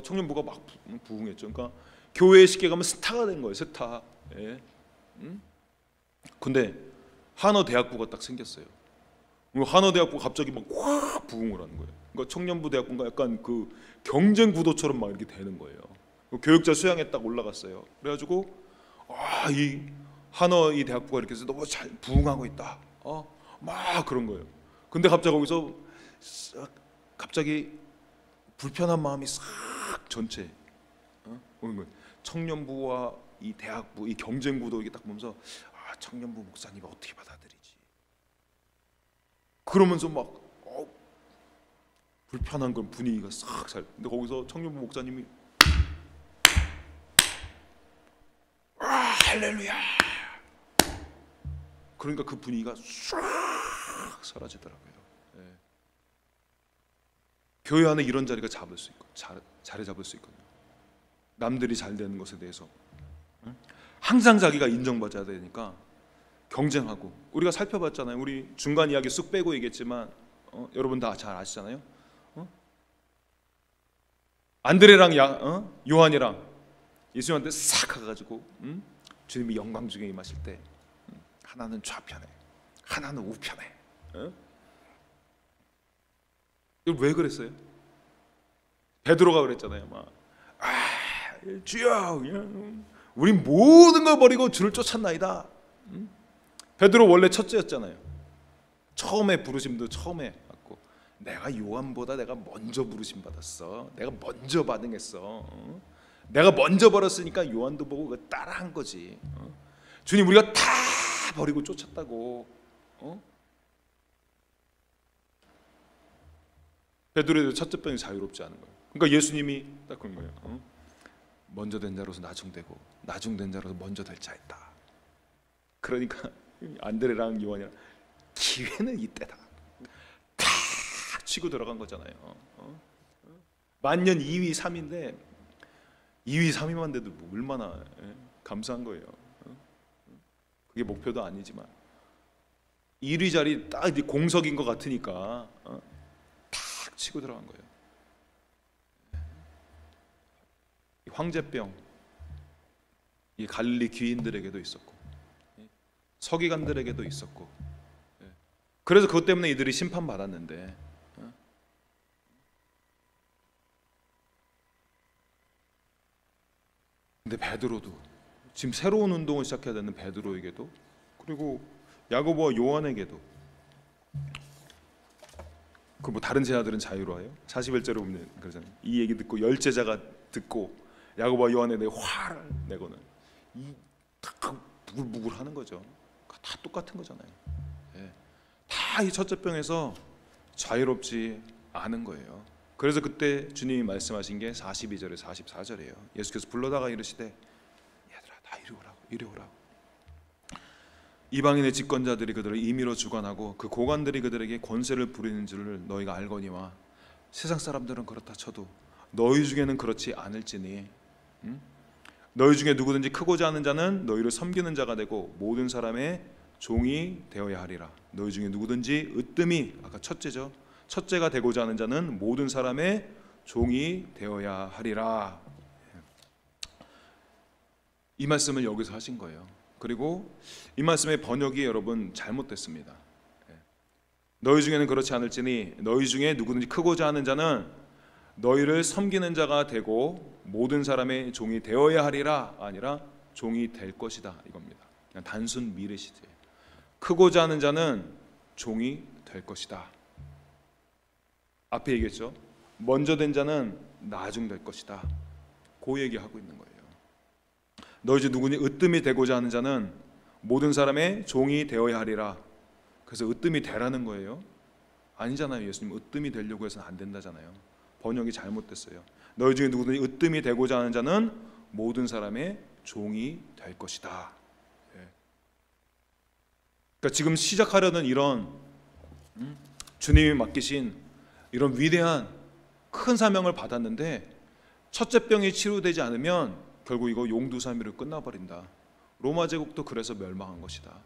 청년부가 막 부흥했죠. 그러니까 교회에 쉽게 가면 스타가 된 거예요. 스타. 근데 한어대학부가 딱 생겼어요. 한어대학부가 갑자기 막 확 부흥을 하는 거예요. 그러니까 청년부 대학부가 약간 그 경쟁 구도처럼 막 이렇게 되는 거예요. 교육자 수양에 딱 올라갔어요. 그래가지고 이 한어 이 대학부가 이렇게 해서 너무 잘 부흥하고 있다. 막 그런 거예요. 근데 갑자기 거기서 갑자기 불편한 마음이 싹 전체 오는 거예요. 청년부와 이 대학부 이 경쟁 구도 이게 딱 보면서 청년부 목사님 어떻게 받아들이지? 그러면서 막 불편한 건 분위기가 싹 살. 근데 거기서 청년부 목사님이 할렐루야. 그러니까 그 분위기가 싹 사라지더라고요. 교회 안에 이런 자리가 잡을 수 있고 자리 잡을 수 있거든요. 남들이 잘 되는 것에 대해서 항상 자기가 인정받아야 되니까 경쟁하고 우리가 살펴봤잖아요. 우리 중간 이야기 쑥 빼고 얘기했지만 여러분 다 잘 아시잖아요. 안드레랑 요한이랑 예수님한테 싹 가가지고 주님이 영광 중에 임하실 때 하나는 좌편에 하나는 우편에 이걸 왜 그랬어요? 베드로가 그랬잖아요. 막 주여 우리 모든 걸 버리고 주를 쫓았나이다. 베드로 원래 첫째였잖아요. 처음에 부르심도 처음에 받고 내가 요한보다 내가 먼저 부르심 받았어. 내가 먼저 반응했어. 내가 먼저 벌었으니까 요한도 보고 그 따라한 거지. 주님 우리가 다 버리고 쫓았다고. 베드로의 첫째 병이 자유롭지 않은 거예요. 그러니까 예수님이 딱 그런 거예요. 먼저 된 자로서 나중되고 나중된 자로서 먼저 될 자 있다. 그러니까 안드레랑 요한이랑 기회는 이때다. 다 치고 들어간 거잖아요. 만년 2위 3위인데 2위, 3위만 돼도 얼마나 감사한 거예요. 그게 목표도 아니지만 1위 자리 딱 공석인 것 같으니까 탁 치고 들어간 거예요. 황제병, 이 갈릴리 귀인들에게도 있었고 서기관들에게도 있었고, 그래서 그것 때문에 이들이 심판받았는데, 근데 베드로도 지금 새로운 운동을 시작해야 되는 베드로에게도, 그리고 야고보와 요한에게도, 그 뭐 다른 제자들은 자유로워요? 41절에 보면 그러잖아요. 이 얘기 듣고 10제자가 듣고 야고보와 요한에 대해 화를 내고는 다 부글부글 하는 거죠. 다 똑같은 거잖아요. 다 이 첫째 병에서 자유롭지 않은 거예요. 그래서 그때 주님이 말씀하신 게 42절에 44절이에요. 예수께서 불러다가 이르시되 얘들아 다 이리 오라고. 이방인의 집권자들이 그들을 임의로 주관하고 그 고관들이 그들에게 권세를 부리는 줄을 너희가 알거니와 세상 사람들은 그렇다 쳐도 너희 중에는 그렇지 않을지니 너희 중에 누구든지 크고자 하는 자는 너희를 섬기는 자가 되고 모든 사람의 종이 되어야 하리라. 너희 중에 누구든지 으뜸이, 아까 첫째죠, 첫째가 되고자 하는 자는 모든 사람의 종이 되어야 하리라. 이 말씀을 여기서 하신 거예요. 그리고 이 말씀의 번역이 여러분 잘못됐습니다. 너희 중에는 그렇지 않을지니 너희 중에 누구든지 크고자 하는 자는 너희를 섬기는 자가 되고 모든 사람의 종이 되어야 하리라, 아니라 종이 될 것이다 이겁니다. 그냥 단순 미래시제. 크고자 하는 자는 종이 될 것이다. 앞에 얘기했죠. 먼저 된 자는 나중 될 것이다. 그 얘기하고 있는 거예요. 너희 중 누구니 으뜸이 되고자 하는 자는 모든 사람의 종이 되어야 하리라. 그래서 으뜸이 되라는 거예요? 아니잖아요. 예수님 으뜸이 되려고 해서는 안 된다잖아요. 번역이 잘못됐어요. 너희 중에 누구든지 으뜸이 되고자 하는 자는 모든 사람의 종이 될 것이다. 그러니까 지금 시작하려는 이런 주님이 맡기신 이런 위대한 큰 사명을 받았는데 첫째 병이 치료되지 않으면 결국 이거 용두사미로 끝나버린다. 로마 제국도 그래서 멸망한 것이다.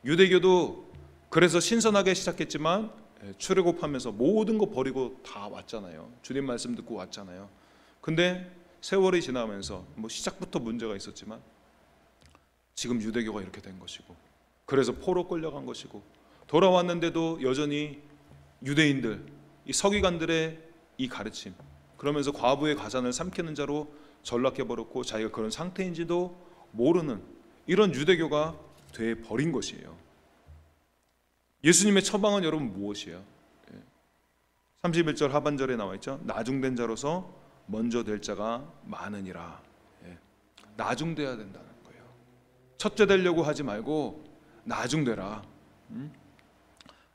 유대교도 그래서 신선하게 시작했지만 출애굽하면서 모든 거 버리고 다 왔잖아요. 주님 말씀 듣고 왔잖아요. 근데 세월이 지나면서 뭐 시작부터 문제가 있었지만 지금 유대교가 이렇게 된 것이고, 그래서 포로 끌려간 것이고, 돌아왔는데도 여전히 유대인들, 이 서기관들의 이 가르침, 그러면서 과부의 가산을 삼키는 자로 전락해버렸고 자기가 그런 상태인지도 모르는 이런 유대교가 돼버린 것이에요. 예수님의 처방은 여러분 무엇이에요? 31절 하반절에 나와있죠. 나중된 자로서 먼저 될 자가 많으니라. 나중돼야 된다는 거예요. 첫째 되려고 하지 말고 나중되라.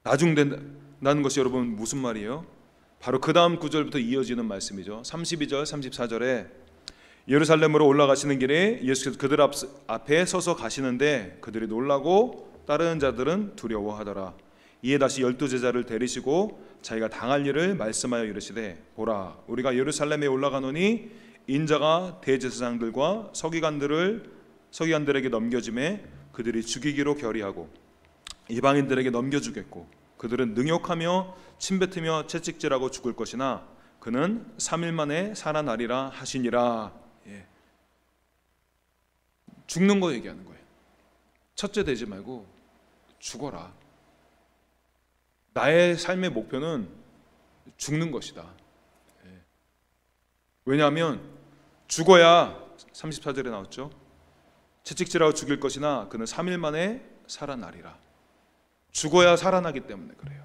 나중된다는 것이 여러분 무슨 말이에요? 바로 그 다음 구절부터 이어지는 말씀이죠. 32절 34절에 예루살렘으로 올라가시는 길에 예수께서 그들 앞에 서서 가시는데 그들이 놀라고 다른 자들은 두려워하더라. 이에 다시 12제자를 데리시고 자기가 당할 일을 말씀하여 이르시되 보라, 우리가 예루살렘에 올라가노니 인자가 대제사장들과 서기관들에게 넘겨짐에 그들이 죽이기로 결의하고 이방인들에게 넘겨주겠고 그들은 능욕하며 침뱉으며 채찍질하고 죽을 것이나 그는 3일 만에 살아나리라 하시니라. 죽는 거 얘기하는 거예요. 첫째 되지 말고 죽어라. 나의 삶의 목표는 죽는 것이다. 왜냐하면 죽어야 34절에 나왔죠. 채찍질하고 죽일 것이나 그는 3일 만에 살아나리라. 죽어야 살아나기 때문에 그래요.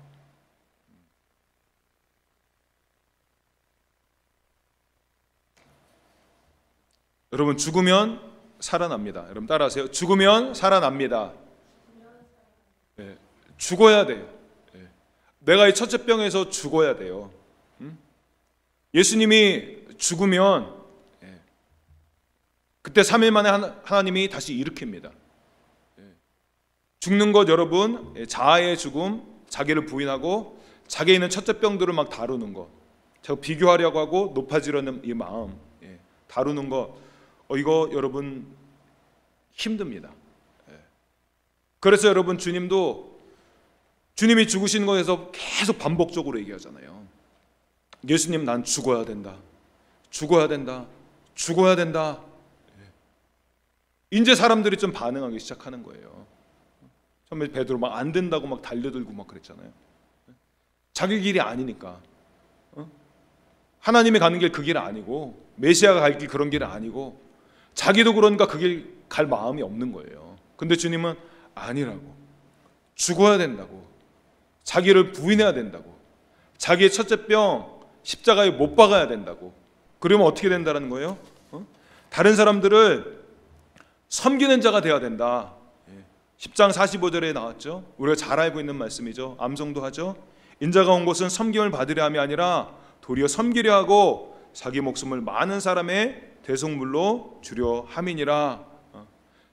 여러분 죽으면 살아납니다. 여러분 따라하세요. 죽으면 살아납니다. 죽어야 돼요. 내가 이 첫째 병에서 죽어야 돼요. 예수님이 죽으면 그때 3일 만에 하나님이 다시 일으킵니다. 죽는 것 여러분, 자아의 죽음, 자기를 부인하고 자기에 있는 첫째 병들을 막 다루는 것, 자꾸 비교하려고 하고 높아지려는 이 마음, 다루는 거 이거 여러분 힘듭니다. 그래서 여러분 주님이 죽으시는 거에서 계속 반복적으로 얘기하잖아요. 예수님, 난 죽어야 된다. 죽어야 된다. 죽어야 된다. 이제 사람들이 좀 반응하기 시작하는 거예요. 처음에 베드로 막 안 된다고 막 달려들고 막 그랬잖아요. 자기 길이 아니니까. 하나님이 가는 길 그 길 아니고, 메시아가 갈 길 그런 길은 아니고, 자기도 그러니까 그 길 갈 마음이 없는 거예요. 근데 주님은 아니라고. 죽어야 된다고. 자기를 부인해야 된다고. 자기의 첫째 병 십자가에 못 박아야 된다고. 그러면 어떻게 된다는 거예요? 다른 사람들을 섬기는 자가 되어야 된다. 10장 45절에 나왔죠. 우리가 잘 알고 있는 말씀이죠. 암송도 하죠. 인자가 온 것은 섬김을 받으려 함이 아니라 도리어 섬기려 하고 자기 목숨을 많은 사람의 대속물로 주려 함이니라.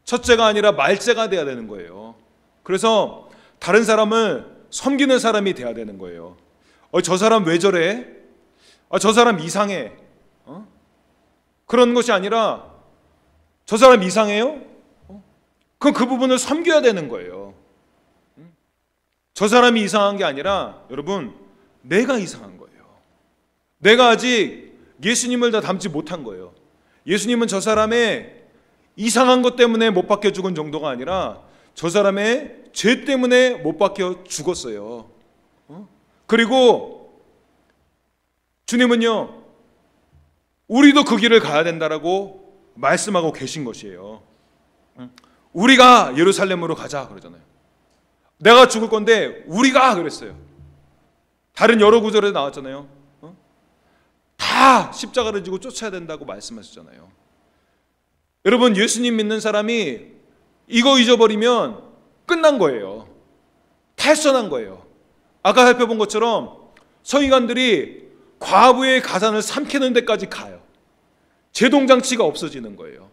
첫째가 아니라 말째가 돼야 되는 거예요. 그래서 다른 사람을 섬기는 사람이 돼야 되는 거예요. 저 사람 왜 저래? 저 사람 이상해. 그런 것이 아니라 저 사람 이상해요? 그럼 그 부분을 섬겨야 되는 거예요. 저 사람이 이상한 게 아니라 여러분, 내가 이상한 거예요. 내가 아직 예수님을 다 닮지 못한 거예요. 예수님은 저 사람의 이상한 것 때문에 못 박혀 죽은 정도가 아니라 저 사람의 죄 때문에 못 박혀 죽었어요. 그리고 주님은요, 우리도 그 길을 가야 된다라고 말씀하고 계신 것이에요. 우리가 예루살렘으로 가자 그러잖아요. 내가 죽을 건데 우리가 그랬어요. 다른 여러 구절에 나왔잖아요. 다 십자가를 지고 쫓아야 된다고 말씀하셨잖아요. 여러분, 예수님 믿는 사람이 이거 잊어버리면 끝난 거예요. 탈선한 거예요. 아까 살펴본 것처럼 서기관들이 과부의 가산을 삼키는 데까지 가요. 제동장치가 없어지는 거예요.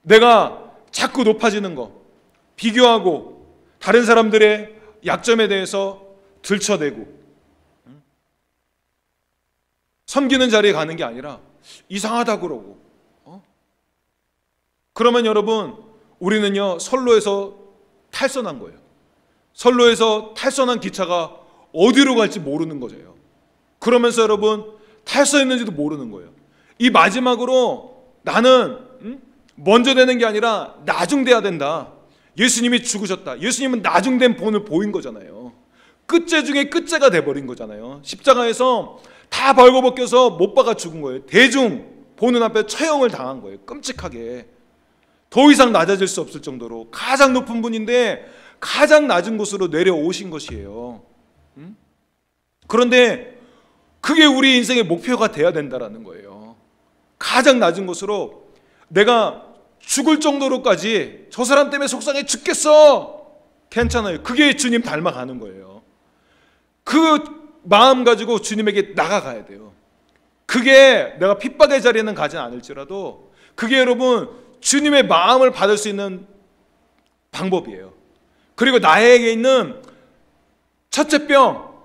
내가 자꾸 높아지는 거, 비교하고 다른 사람들의 약점에 대해서 들춰대고 섬기는 자리에 가는 게 아니라 이상하다 그러고. 그러면 여러분, 우리는요 선로에서 탈선한 거예요. 선로에서 탈선한 기차가 어디로 갈지 모르는 거죠. 그러면서 여러분, 탈선했는지도 모르는 거예요. 이 마지막으로 나는 먼저 되는 게 아니라 나중돼야 된다. 예수님이 죽으셨다. 예수님은 나중된 본을 보인 거잖아요. 끝째 중에 끝째가 돼버린 거잖아요. 십자가에서 다 벌거벗겨서 못 박아 죽은 거예요. 대중 보는 앞에 처형을 당한 거예요. 끔찍하게. 더 이상 낮아질 수 없을 정도로 가장 높은 분인데 가장 낮은 곳으로 내려오신 것이에요. 그런데 그게 우리 인생의 목표가 돼야 된다라는 거예요. 가장 낮은 곳으로 내가 죽을 정도로까지 저 사람 때문에 속상해 죽겠어. 괜찮아요. 그게 주님 닮아가는 거예요. 그 마음 가지고 주님에게 나가가야 돼요. 그게 내가 핍박의 자리에는 가지 않을지라도 그게 여러분 주님의 마음을 받을 수 있는 방법이에요. 그리고 나에게 있는 첫째 병,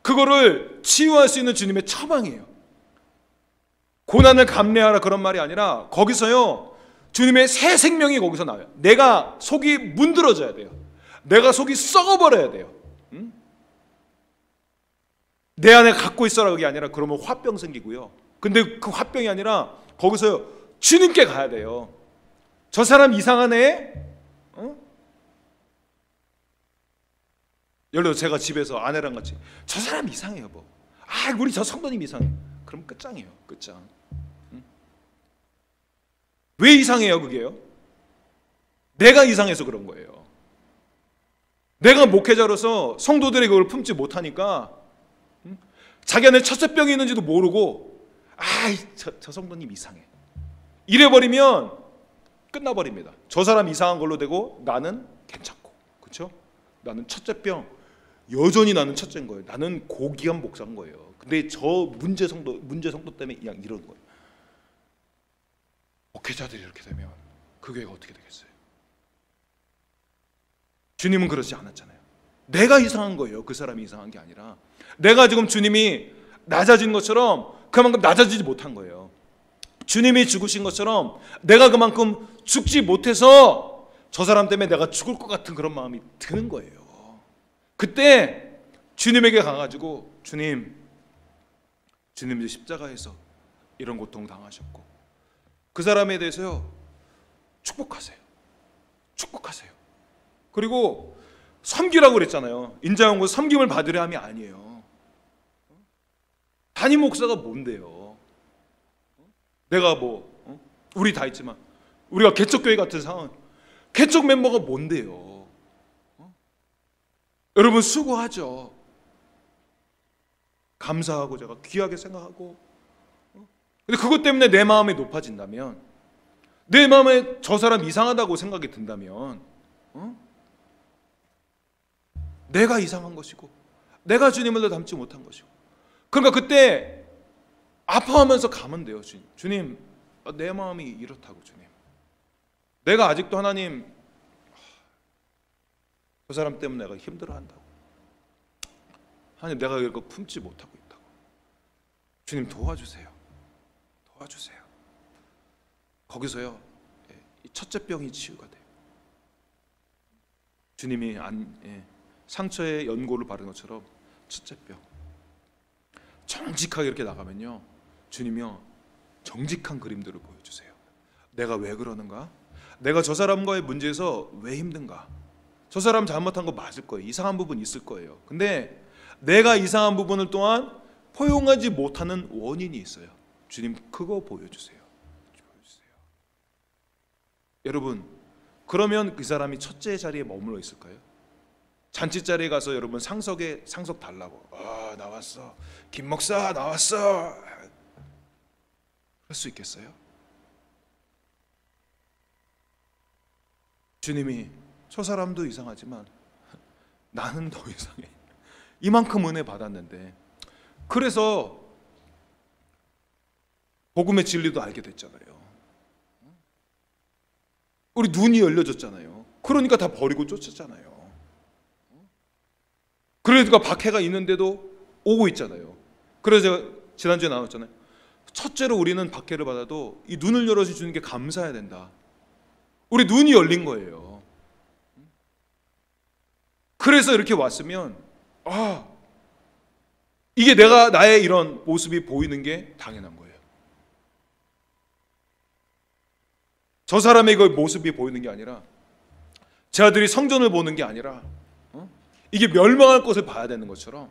그거를 치유할 수 있는 주님의 처방이에요. 고난을 감내하라 그런 말이 아니라 거기서요 주님의 새 생명이 거기서 나와요. 내가 속이 문드러져야 돼요. 내가 속이 썩어버려야 돼요. 내 안에 갖고 있어라 그게 아니라 그러면 화병 생기고요. 근데 그 화병이 아니라 거기서 주님께 가야 돼요. 저 사람 이상하네? 예를 들어 제가 집에서 아내랑 같이 저 사람 이상해 여보. 우리 저 성도님 이상해. 그럼 끝장이에요. 끝장. 왜 이상해요 그게요? 내가 이상해서 그런 거예요. 내가 목회자로서 성도들이 그걸 품지 못하니까 자기 안에 첫째병이 있는지도 모르고 저 성도님 이상해 이래버리면 끝나버립니다. 저 사람 이상한 걸로 되고 나는 괜찮고, 그렇죠? 나는 첫째병, 여전히 나는 첫째인 거예요. 나는 고귀한 목사인 거예요. 근데 저 문제 성도 때문에 그냥 이런 거예요. 목회자들이 이렇게 되면 그 교회가 어떻게 되겠어요? 주님은 그러지 않았잖아요. 내가 이상한 거예요. 그 사람이 이상한 게 아니라 내가 지금 주님이 낮아진 것처럼 그만큼 낮아지지 못한 거예요. 주님이 죽으신 것처럼 내가 그만큼 죽지 못해서 저 사람 때문에 내가 죽을 것 같은 그런 마음이 드는 거예요. 그때 주님에게 가가지고 주님 이제 십자가에서 이런 고통 당하셨고 그 사람에 대해서요 축복하세요. 그리고 섬기라고 그랬잖아요. 인자한 곳 섬김을 받으려 함이 아니에요. 담임 목사가 뭔데요? 내가 우리 다 있지만 우리가 개척교회 같은 상황, 개척 멤버가 뭔데요? 여러분 수고하죠. 감사하고 제가 귀하게 생각하고. 근데 그것 때문에 내 마음이 높아진다면, 내 마음에 저 사람 이상하다고 생각이 든다면 내가 이상한 것이고 내가 주님을 더 닮지 못한 것이고, 그러니까 그때 아파하면서 가면 돼요. 주님 내 마음이 이렇다고. 주님 내가 아직도 하나님 그 사람 때문에 내가 힘들어한다고. 하나님 내가 이거 품지 못하고 있다고. 주님 도와주세요. 거기서요 이 첫째 병이 치유가 돼요. 주님이 상처에 연고를 바른 것처럼 첫째 병 정직하게 이렇게 나가면요 주님이요 정직한 그림들을 보여주세요. 내가 왜 그러는가? 내가 저 사람과의 문제에서 왜 힘든가? 저 사람 잘못한 거 맞을 거예요. 이상한 부분 있을 거예요. 근데 내가 이상한 부분을 또한 포용하지 못하는 원인이 있어요. 주님 그거 보여주세요. 여러분 그러면 그 사람이 첫째 자리에 머물러 있을까요? 잔치 자리에 가서 여러분 상석 달라고 나왔어 김 목사 나왔어 그럴 수 있겠어요? 주님이 저 사람도 이상하지만 나는 더 이상해. 이만큼 은혜 받았는데. 그래서 복음의 진리도 알게 됐잖아요. 우리 눈이 열려졌잖아요. 그러니까 다 버리고 쫓았잖아요. 그러니까 박해가 있는데도 오고 있잖아요. 그래서 제가 지난주에 나눴잖아요. 첫째로 우리는 박해를 받아도 이 눈을 열어주시는 게 감사해야 된다. 우리 눈이 열린 거예요. 그래서 이렇게 왔으면 이게 나의 이런 모습이 보이는 게 당연한 거예요. 저 사람의 그 모습이 보이는 게 아니라, 제 아들이 성전을 보는 게 아니라 이게 멸망할 것을 봐야 되는 것처럼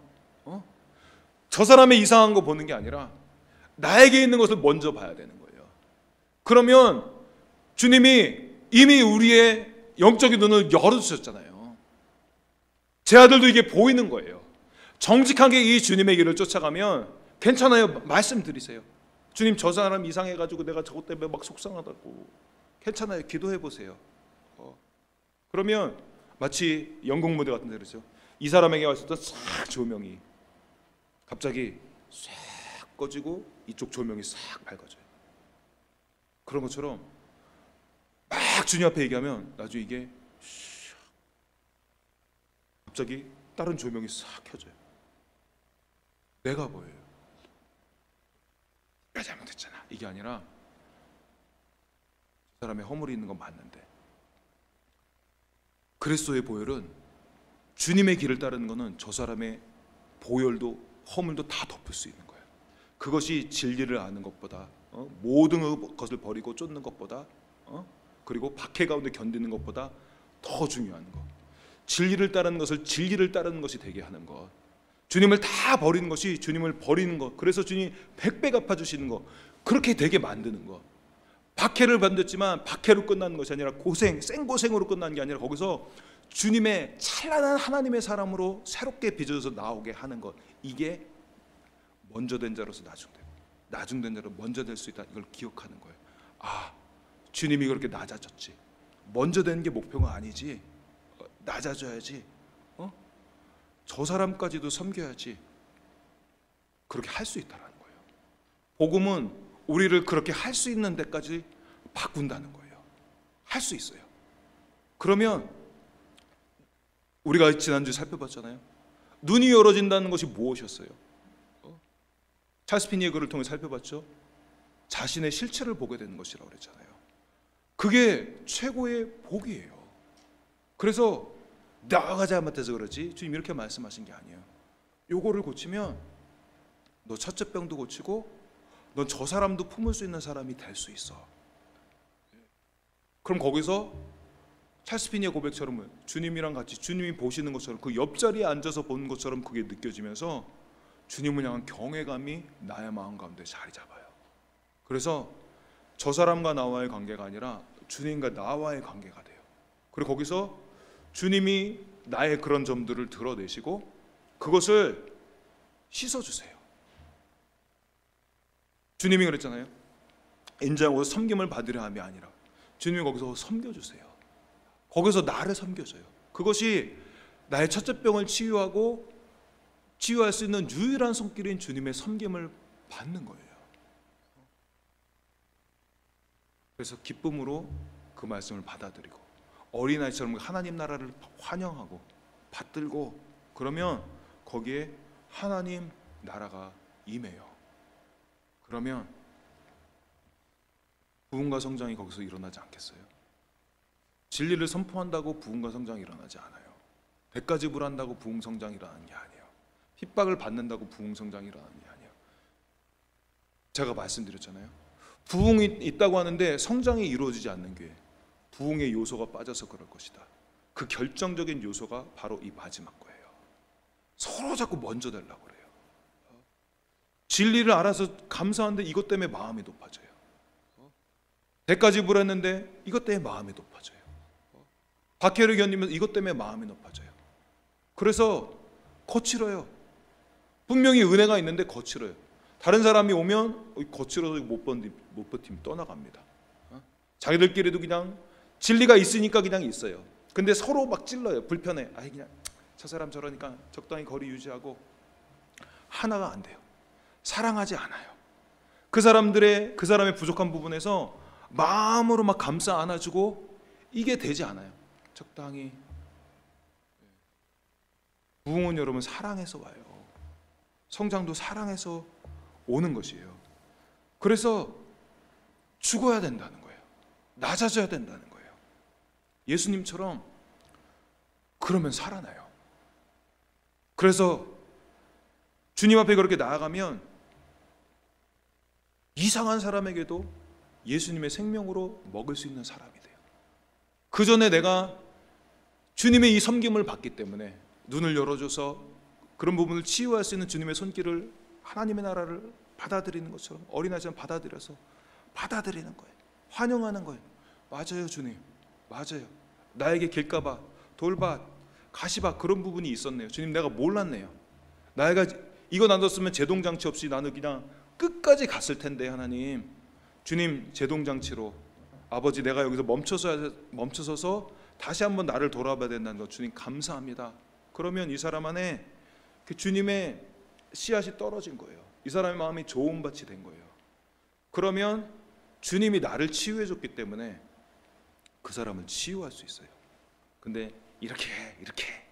저 사람의 이상한 거 보는 게 아니라 나에게 있는 것을 먼저 봐야 되는 거예요. 그러면 주님이 이미 우리의 영적인 눈을 열어주셨잖아요. 제 아들도 이게 보이는 거예요. 정직하게 이 주님의 길을 쫓아가면 괜찮아요. 말씀드리세요. 주님 저 사람 이상해가지고 내가 저것 때문에 막 속상하다고. 괜찮아요. 기도해 보세요. 그러면 마치 연극 무대 같은 데 그렇죠. 이 사람에게 왔었던 싹 조명이 갑자기 싹 꺼지고 이쪽 조명이 싹 밝아져요. 그런 것처럼 막 주님 앞에 얘기하면 나중에 이게 갑자기 다른 조명이 싹 켜져요. 내가 보여요. 내가 잘못했잖아. 이게 아니라 그 사람의 허물이 있는 건 맞는데, 그리스도의 보혈은 주님의 길을 따르는 것은 저 사람의 보혈도 허물도 다 덮을 수 있는 거예요. 그것이 진리를 아는 것보다 모든 것을 버리고 쫓는 것보다 그리고 박해 가운데 견디는 것보다 더 중요한 것. 진리를 따르는 것을 진리를 따르는 것이 되게 하는 것. 주님을 다 버리는 것이 주님을 버리는 것. 그래서 주님이 100배 갚아주시는 것. 그렇게 되게 만드는 것. 박해를 받았지만 박해로 끝나는 것이 아니라 생고생으로 끝나는 게 아니라 거기서 주님의 찬란한 하나님의 사람으로 새롭게 빚어져서 나오게 하는 것. 이게 먼저 된 자로서 나중되고 나중된 자로 먼저 될 수 있다. 이걸 기억하는 거예요. 주님이 그렇게 낮아졌지. 먼저 되는 게 목표가 아니지. 낮아져야지. 저 사람까지도 섬겨야지. 그렇게 할 수 있다는 거예요. 복음은 우리를 그렇게 할 수 있는 데까지 바꾼다는 거예요. 할 수 있어요. 그러면 우리가 지난주에 살펴봤잖아요. 눈이 열어진다는 것이 무엇이었어요? 찰스 피니의 글을 통해 살펴봤죠. 자신의 실체를 보게 되는 것이라고 그랬잖아요. 그게 최고의 복이에요. 그래서 나아가자 못해서 그렇지 주님 이렇게 말씀하신 게 아니에요. 요거를 고치면 너 첫째 병도 고치고 넌 저 사람도 품을 수 있는 사람이 될 수 있어. 그럼 거기서 찰스 피니의 고백처럼 주님이랑 같이 주님이 보시는 것처럼 그 옆자리에 앉아서 보는 것처럼 그게 느껴지면서 주님을 향한 경외감이 나의 마음 가운데 자리 잡아요. 그래서 저 사람과 나와의 관계가 아니라 주님과 나와의 관계가 돼요. 그리고 거기서 주님이 나의 그런 점들을 드러내시고 그것을 씻어주세요. 주님이 그랬잖아요. 인자하고 섬김을 받으려 함이 아니라 주님이 거기서 섬겨주세요. 거기서 나를 섬겨줘요. 그것이 나의 첫째 병을 치유할 수 있는 유일한 손길인 주님의 섬김을 받는 거예요. 그래서 기쁨으로 그 말씀을 받아들이고 어린아이처럼 하나님 나라를 환영하고 받들고 그러면 거기에 하나님 나라가 임해요. 그러면 부흥과 성장이 거기서 일어나지 않겠어요? 진리를 선포한다고 부흥과 성장이 일어나지 않아요. 대가 지불한다고 부흥 성장이 일어나는 게 아니에요. 핍박을 받는다고 부흥 성장이 일어나는 게 아니에요. 제가 말씀드렸잖아요. 부흥이 있다고 하는데 성장이 이루어지지 않는 게 부흥의 요소가 빠져서 그럴 것이다. 그 결정적인 요소가 바로 이 마지막 거예요. 서로 자꾸 먼저 되려고 그래요. 진리를 알아서 감사한데 이것 때문에 마음이 높아져요. 대가 지불했는데 이것 때문에 마음이 높아져요. 박해를 견디면서 이것 때문에 마음이 높아져요. 그래서 거칠어요. 분명히 은혜가 있는데 거칠어요. 다른 사람이 오면 거칠어서 못 버티면 떠나갑니다. 자기들끼리도 그냥 진리가 있으니까 그냥 있어요. 근데 서로 막 찔러요. 불편해. 아이 그냥 저 사람 저러니까 적당히 거리 유지하고 하나가 안 돼요. 사랑하지 않아요. 그 사람의 부족한 부분에서 마음으로 막 감싸 안아주고 이게 되지 않아요. 적당히. 부흥은 여러분 사랑해서 와요. 성장도 사랑해서 오는 것이에요. 그래서 죽어야 된다는 거예요. 낮아져야 된다는 거예요. 예수님처럼 그러면 살아나요. 그래서 주님 앞에 그렇게 나아가면 이상한 사람에게도 예수님의 생명으로 먹을 수 있는 사람이 돼요. 그 전에 내가 주님의 이 섬김을 받기 때문에 눈을 열어줘서 그런 부분을 치유할 수 있는 주님의 손길을 하나님의 나라를 받아들이는 것처럼 어린아이처럼 받아들여서 받아들이는 거예요. 환영하는 거예요. 맞아요 주님. 맞아요. 나에게 길가봐, 돌밭, 가시밭 그런 부분이 있었네요. 주님 내가 몰랐네요. 나이가 이거 놔뒀으면 제동장치 없이 나는 그냥 끝까지 갔을 텐데 하나님. 주님 제동장치로 아버지 내가 여기서 멈춰서서 다시 한번 나를 돌아봐야 된다는 것 주님 감사합니다. 그러면 이 사람 안에 그 주님의 씨앗이 떨어진 거예요. 이 사람의 마음이 좋은 밭이 된 거예요. 그러면 주님이 나를 치유해 줬기 때문에 그 사람을 치유할 수 있어요. 근데 이렇게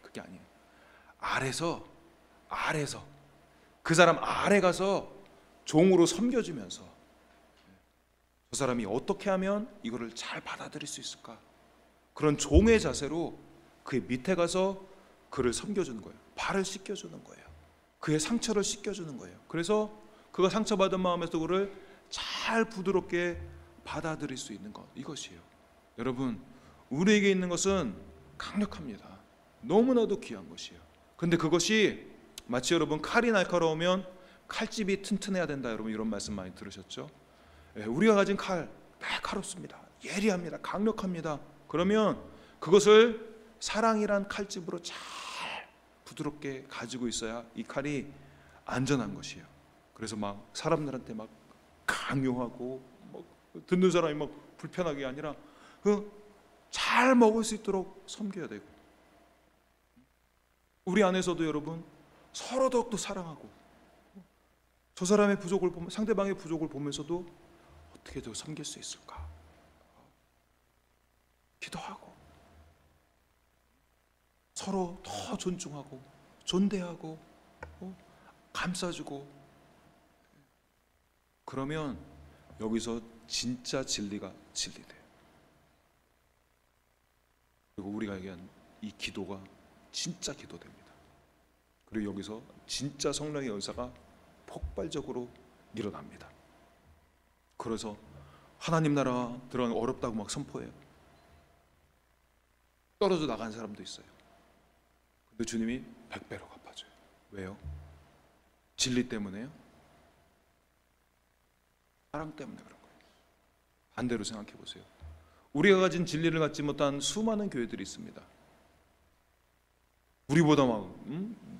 그게 아니에요. 아래서 그 사람 아래 가서 종으로 섬겨주면서 저 사람이 어떻게 하면 이거를 잘 받아들일 수 있을까? 그런 종의 자세로 그의 밑에 가서 그를 섬겨주는 거예요. 발을 씻겨주는 거예요. 그의 상처를 씻겨주는 거예요. 그래서 그가 상처받은 마음에서 그를 잘 부드럽게 받아들일 수 있는 것, 이것이에요. 여러분 우리에게 있는 것은 강력합니다. 너무나도 귀한 것이에요. 근데 그것이 마치 여러분 칼이 날카로우면 칼집이 튼튼해야 된다. 여러분 이런 말씀 많이 들으셨죠? 우리가 가진 칼 날카롭습니다. 예리합니다. 강력합니다. 그러면 그것을 사랑이란 칼집으로 잘 부드럽게 가지고 있어야 이 칼이 안전한 것이에요. 그래서 막 사람들한테 막 강요하고 막 듣는 사람이 막 불편하게 아니라 잘 먹을 수 있도록 섬겨야 되고, 우리 안에서도 여러분 서로 더욱더 사랑하고 저 사람의 부족을 보면 상대방의 부족을 보면서도 어떻게 더 섬길 수 있을까 기도하고 서로 더 존중하고 존대하고 감싸주고, 그러면 여기서 진짜 진리가 진리돼요. 그리고 우리가 얘기한 이 기도가 진짜 기도됩니다. 그리고 여기서 진짜 성령의 은사가 폭발적으로 일어납니다. 그래서 하나님 나라 들어가는 어렵다고 막 선포해요. 떨어져 나간 사람도 있어요. 근데 주님이 100배로 갚아줘요. 왜요? 진리 때문에요? 사랑 때문에 그런 거예요. 반대로 생각해 보세요. 우리가 가진 진리를 갖지 못한 수많은 교회들이 있습니다. 우리보다 막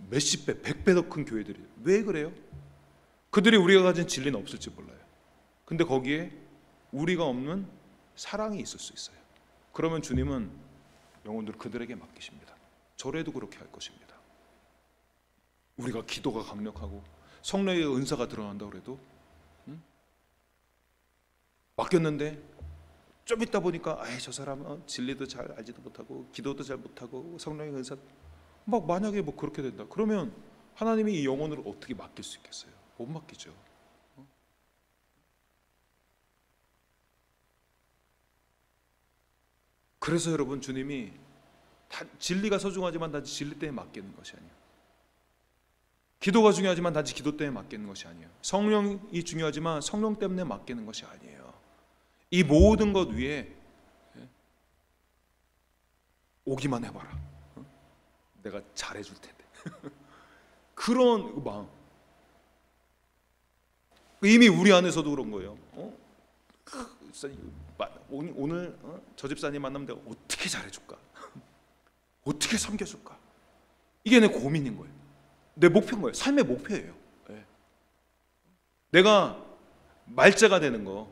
몇십 배, 100배 더 큰 교회들이. 왜 그래요? 그들이 우리가 가진 진리는 없을지 몰라요. 근데 거기에 우리가 없는 사랑이 있을 수 있어요. 그러면 주님은 영혼들을 그들에게 맡기십니다. 저래도 그렇게 할 것입니다. 우리가 기도가 강력하고 성령의 은사가 드러난다고 해도 맡겼는데 좀 있다 보니까 저 사람은 진리도 잘 알지도 못하고 기도도 잘 못하고 성령의 은사 막 만약에 뭐 그렇게 된다. 그러면 하나님이 이 영혼을 어떻게 맡길 수 있겠어요? 못 맡기죠. 그래서 여러분 주님이 진리가 소중하지만 단지 진리 때문에 맡기는 것이 아니에요. 기도가 중요하지만 단지 기도 때문에 맡기는 것이 아니에요. 성령이 중요하지만 성령 때문에 맡기는 것이 아니에요. 이 모든 것 위에 오기만 해봐라. 내가 잘해줄 텐데. 그런 마음. 이미 우리 안에서도 그런 거예요. 오늘 저 집사님 만나면 내가 어떻게 잘해줄까? 어떻게 섬겨줄까? 이게 내 고민인 거예요. 내 목표인 거예요. 삶의 목표예요. 내가 말자가 되는 거,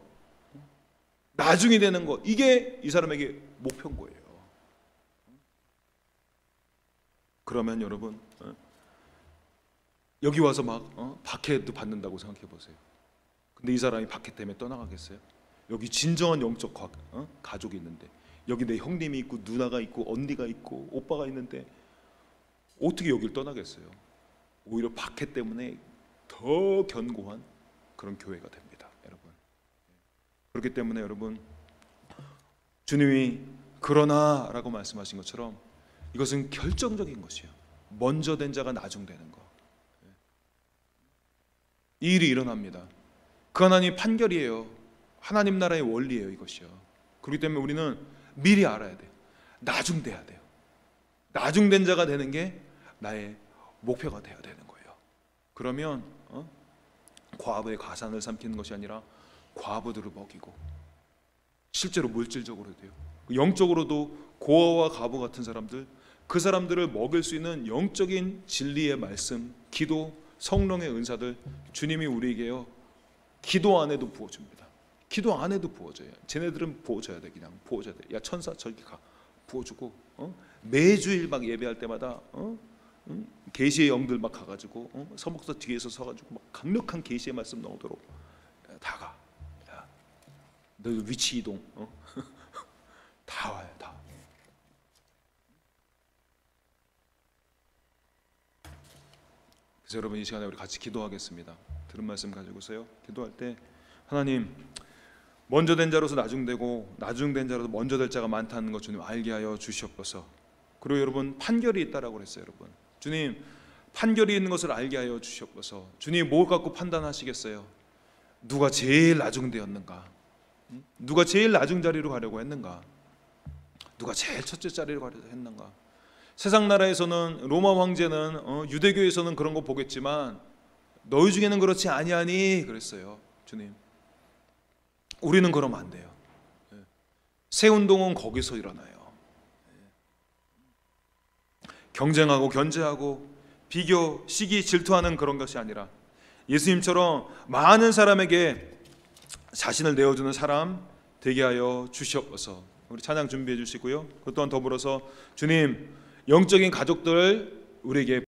나중이 되는 거, 이게 이 사람에게 목표인 거예요. 그러면 여러분 여기 와서 막 박해도 받는다고 생각해 보세요. 근데 이 사람이 박해 때문에 떠나가겠어요? 여기 진정한 영적 가족이 있는데, 여기 내 형님이 있고 누나가 있고 언니가 있고 오빠가 있는데 어떻게 여길 떠나겠어요? 오히려 박해 때문에 더 견고한 그런 교회가 됩니다, 여러분. 그렇기 때문에 여러분, 주님이 그러나라고 말씀하신 것처럼 이것은 결정적인 것이에요. 먼저 된 자가 나중되는 거. 이 일이 일어납니다. 그 하나님 판결이에요. 하나님 나라의 원리예요, 이것이요. 그렇기 때문에 우리는 미리 알아야 돼요. 나중돼야 돼요. 나중된 자가 되는 게 나의 목표가 돼야 되는 거예요. 그러면 과부의 가산을 삼키는 것이 아니라 과부들을 먹이고, 실제로 물질적으로 돼요. 영적으로도 고아와 과부 같은 사람들, 그 사람들을 먹일 수 있는 영적인 진리의 말씀, 기도, 성령의 은사들 주님이 우리에게요, 기도 안에도 부어줍니다. 기도 안에도 부어줘요. 쟤네들은 부어줘야 돼. 그냥 부어줘야 돼. 야 천사 저기 가, 부어주고 매주일 막 예배할 때마다 계시의 영들 막 가가지고 서목서 뒤에서 서가지고 막 강력한 계시의 말씀 나오도록 다 가. 야, 너 위치 이동 다 와요, 다. 그래서 여러분 이 시간에 우리 같이 기도하겠습니다. 들은 말씀 가지고서요, 기도할 때 하나님, 먼저 된 자로서 나중되고 나중된 자로서 먼저 될 자가 많다는 것 주님 알게 하여 주시옵소서. 그리고 여러분 판결이 있다라고 그랬어요. 여러분, 주님 판결이 있는 것을 알게 하여 주시옵소서. 주님 뭘 갖고 판단하시겠어요? 누가 제일 나중되었는가? 누가 제일 나중 자리로 가려고 했는가? 누가 제일 첫째 자리로 가려고 했는가? 세상 나라에서는, 로마 황제는 유대교에서는 그런 거 보겠지만 너희 중에는 그렇지 아니하니 그랬어요. 주님, 우리는 그러면 안 돼요. 새 운동은 거기서 일어나요. 경쟁하고 견제하고 비교, 시기, 질투하는 그런 것이 아니라 예수님처럼 많은 사람에게 자신을 내어주는 사람 되게 하여 주시옵소서. 우리 찬양 준비해 주시고요. 그 또한 더불어서 주님, 영적인 가족들 우리에게